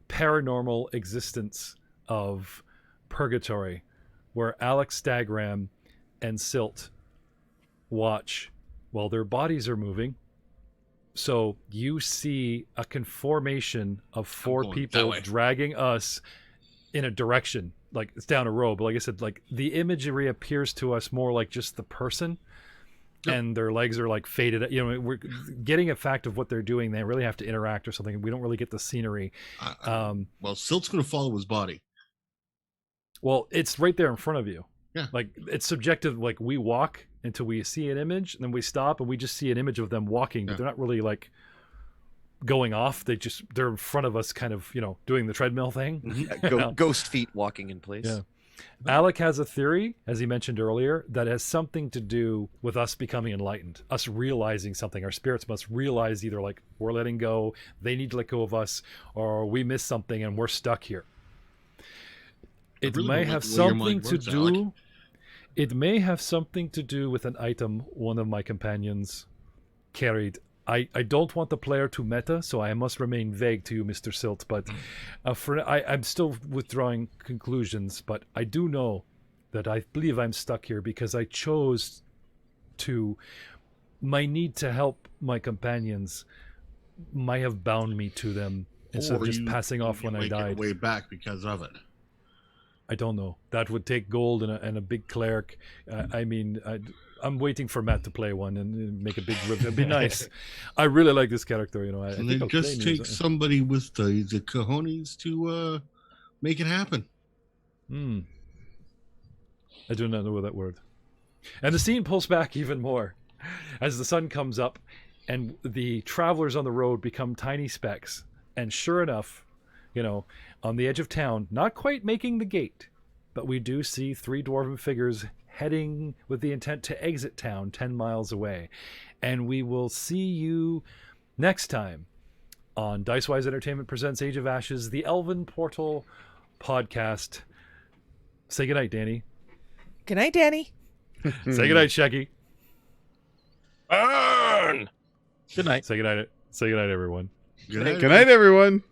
paranormal existence of purgatory, where Alex Stagram and Silt watch while their bodies are moving. So you see a conformation of 4 people dragging us in a direction, like it's down a road. But like I said, like the imagery appears to us more like just the person, and their legs are like faded. We're getting a fact of what they're doing. They really have to interact or something. We don't really get the scenery. Well, Silt's going to follow his body. Well, it's right there in front of you. Yeah. Like it's subjective. Like we walk until we see an image, and then we stop and we just see an image of them walking, but they're not really like going off. They're in front of us, kind of, doing the treadmill thing. Ghost feet walking in place. Yeah. Alec has a theory, as he mentioned earlier, that has something to do with us becoming enlightened, us realizing something. Our spirits must realize either like we're letting go, they need to let go of us, or we missed something and we're stuck here. It may have something to do. It may have something to do with an item one of my companions carried. I don't want the player to meta, so I must remain vague to you, Mr. Silt. But I'm still withdrawing conclusions. But I do know that I believe I'm stuck here because I chose to. My need to help my companions might have bound me to them instead of just passing off when I died. Way back because of it. I don't know. That would take gold and a big cleric. I'm waiting for Matt to play one and make a big rip. It'd be nice. I really like this character. I And think it just takes somebody with the cojones to make it happen. I do not know that word. And the scene pulls back even more as the sun comes up and the travelers on the road become tiny specks. And sure enough, on the edge of town, not quite making the gate, but we do see 3 dwarven figures heading with the intent to exit town 10 miles away. And we will see you next time on Dice Wise Entertainment presents Age of Ashes, the Elven Portal podcast. Say goodnight, Danny. Good night, Danny. Say goodnight, Shaggy. Burn! Good night. Say goodnight. Say goodnight, everyone. Good night. Good night, everyone.